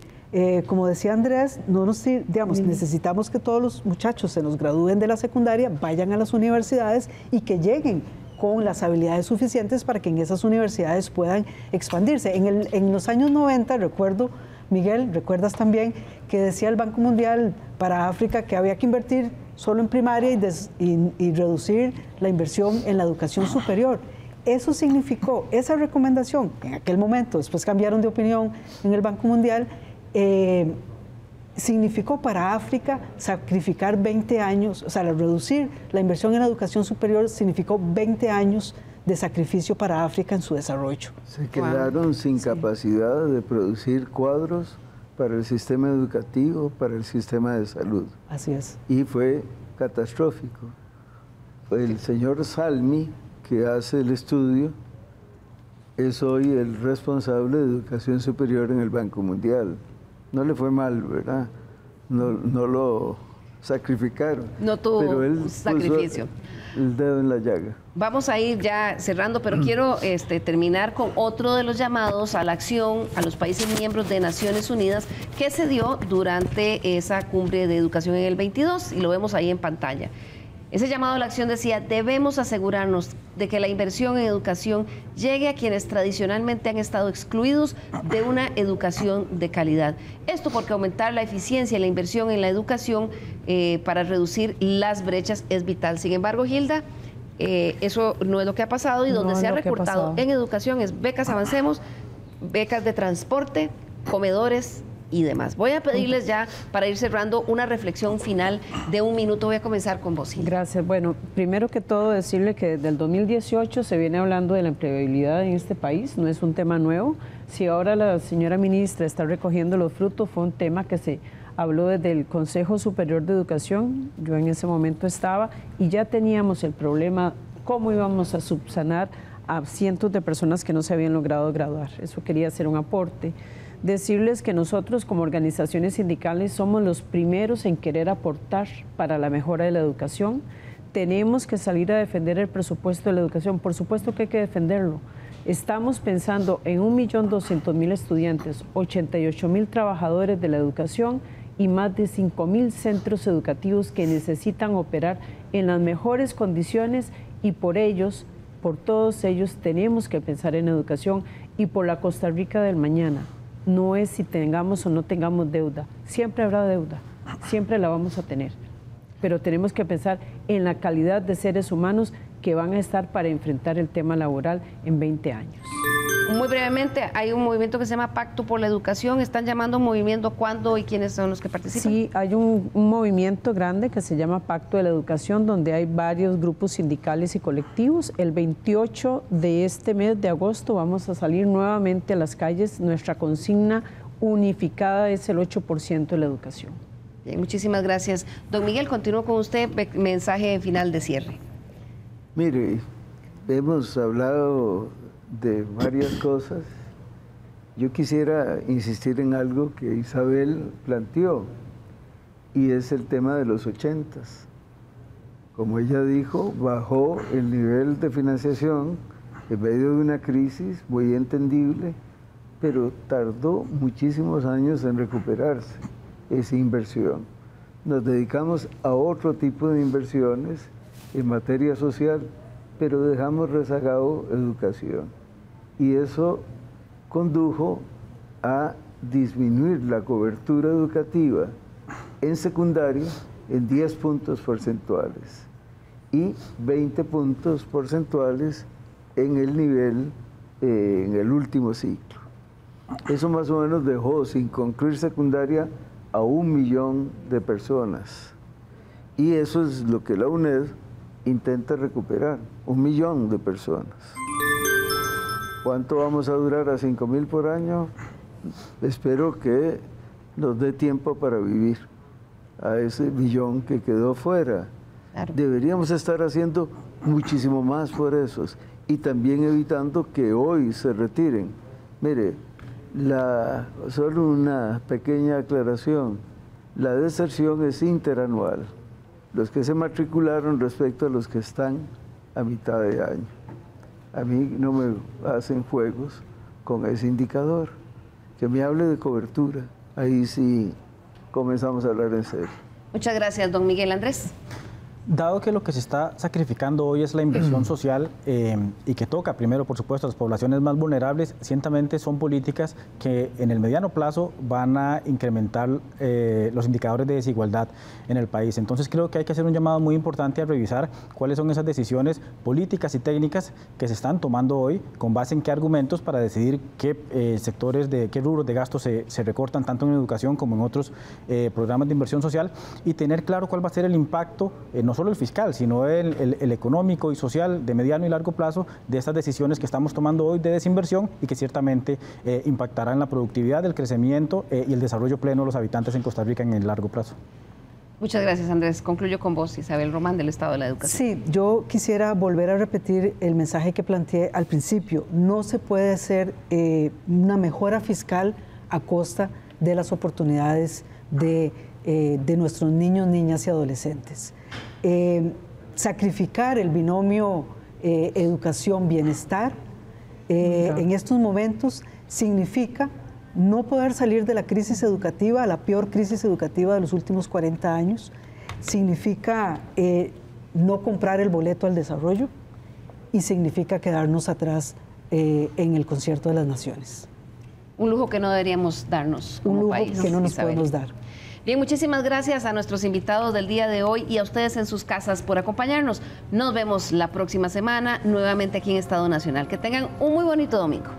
como decía Andrés, necesitamos que todos los muchachos se nos gradúen de la secundaria, vayan a las universidades y que lleguen con las habilidades suficientes para que en esas universidades puedan expandirse. En los años 90, recuerdo, Miguel, recuerdas también que decía el Banco Mundial para África que había que invertir solo en primaria y reducir la inversión en la educación superior. Eso significó, esa recomendación, en aquel momento, después cambiaron de opinión en el Banco Mundial, significó para África sacrificar 20 años, o sea, reducir la inversión en la educación superior significó 20 años de sacrificio para África en su desarrollo. Se quedaron sin capacidad de producir cuadros para el sistema educativo, para el sistema de salud. Así es. Y fue catastrófico. el señor Salmi, que hace el estudio, es hoy el responsable de educación superior en el Banco Mundial. No le fue mal, ¿verdad? No lo sacrificaron. No tuvo pero él sacrificio. Puso el dedo en la llaga. Vamos a ir ya cerrando, pero quiero terminar con otro de los llamados a la acción a los países miembros de Naciones Unidas que se dio durante esa cumbre de educación en el 22 y lo vemos ahí en pantalla. Ese llamado a la acción decía: debemos asegurarnos de que la inversión en educación llegue a quienes tradicionalmente han estado excluidos de una educación de calidad. Esto porque aumentar la eficiencia y la inversión en la educación para reducir las brechas es vital. Sin embargo, Gilda, eso no es lo que ha pasado y donde se ha recortado en educación es becas Avancemos, becas de transporte, comedores y demás. Voy a pedirles ya, para ir cerrando, una reflexión final de 1 minuto. Voy a comenzar con vos, Gilda. Gracias. Bueno, primero que todo decirle que desde el 2018 se viene hablando de la empleabilidad en este país, no es un tema nuevo. Si ahora la señora ministra está recogiendo los frutos, fue un tema que se habló desde el Consejo Superior de Educación, yo en ese momento estaba, y ya teníamos el problema, cómo íbamos a subsanar a cientos de personas que no se habían logrado graduar. Eso quería hacer un aporte. Decirles que nosotros como organizaciones sindicales somos los primeros en querer aportar para la mejora de la educación. Tenemos que salir a defender el presupuesto de la educación. Por supuesto que hay que defenderlo. Estamos pensando en 1.200.000 estudiantes, 88.000 trabajadores de la educación y más de 5.000 centros educativos que necesitan operar en las mejores condiciones, y por ellos, por todos ellos, tenemos que pensar en educación y por la Costa Rica del mañana. No es si tengamos o no tengamos deuda. Siempre habrá deuda, siempre la vamos a tener. Pero tenemos que pensar en la calidad de seres humanos que van a estar para enfrentar el tema laboral en 20 años. Muy brevemente, hay un movimiento que se llama Pacto por la Educación. ¿Están llamando un movimiento? ¿Cuándo y quiénes son los que participan? Sí, hay un movimiento grande que se llama Pacto de la Educación, donde hay varios grupos sindicales y colectivos. El 28 de este mes de agosto vamos a salir nuevamente a las calles. Nuestra consigna unificada es el 8% de la educación. Bien, muchísimas gracias. Don Miguel, continúo con usted. Mensaje final de cierre. Mire, hemos hablado de varias cosas. Yo quisiera insistir en algo que Isabel planteó, y es el tema de los 80s. Como ella dijo, bajó el nivel de financiación en medio de una crisis muy entendible, pero tardó muchísimos años en recuperarse esa inversión. Nos dedicamos a otro tipo de inversiones en materia social, pero dejamos rezagado educación. Y eso condujo a disminuir la cobertura educativa en secundaria en 10 puntos porcentuales y 20 puntos porcentuales en el nivel, en el último ciclo. Eso más o menos dejó sin concluir secundaria a 1 millón de personas. Y eso es lo que la UNED intenta recuperar, 1 millón de personas. ¿Cuánto vamos a durar a 5.000 por año? Espero que nos dé tiempo para vivir a ese millón que quedó fuera. Claro. Deberíamos estar haciendo muchísimo más por esos y también evitando que hoy se retiren. Mire, solo una pequeña aclaración. La deserción es interanual. Los que se matricularon respecto a los que están a mitad de año. A mí no me hacen juegos con ese indicador. Que me hable de cobertura. Ahí sí comenzamos a hablar en serio. Muchas gracias, don Miguel. Andrés. Dado que lo que se está sacrificando hoy es la inversión social y que toca primero, por supuesto, a las poblaciones más vulnerables, ciertamente son políticas que en el mediano plazo van a incrementar los indicadores de desigualdad en el país. Entonces creo que hay que hacer un llamado muy importante a revisar cuáles son esas decisiones políticas y técnicas que se están tomando hoy, con base en qué argumentos para decidir qué sectores, qué rubros de gasto se recortan tanto en educación como en otros programas de inversión social, y tener claro cuál va a ser el impacto, no solo el fiscal, sino el económico y social de mediano y largo plazo de estas decisiones que estamos tomando hoy de desinversión y que ciertamente impactarán la productividad, el crecimiento y el desarrollo pleno de los habitantes en Costa Rica en el largo plazo. Muchas gracias, Andrés. Concluyo con vos, Isabel Román, del Estado de la Educación. Sí, yo quisiera volver a repetir el mensaje que planteé al principio. No se puede hacer una mejora fiscal a costa de las oportunidades de nuestros niños, niñas y adolescentes. Sacrificar el binomio educación-bienestar en estos momentos significa no poder salir de la crisis educativa, la peor crisis educativa de los últimos 40 años, significa no comprar el boleto al desarrollo y significa quedarnos atrás en el concierto de las naciones. Un lujo que no deberíamos darnos como país. Un lujo que no nos podemos dar. Bien, muchísimas gracias a nuestros invitados del día de hoy y a ustedes en sus casas por acompañarnos. Nos vemos la próxima semana nuevamente aquí en Estado Nacional. Que tengan un muy bonito domingo.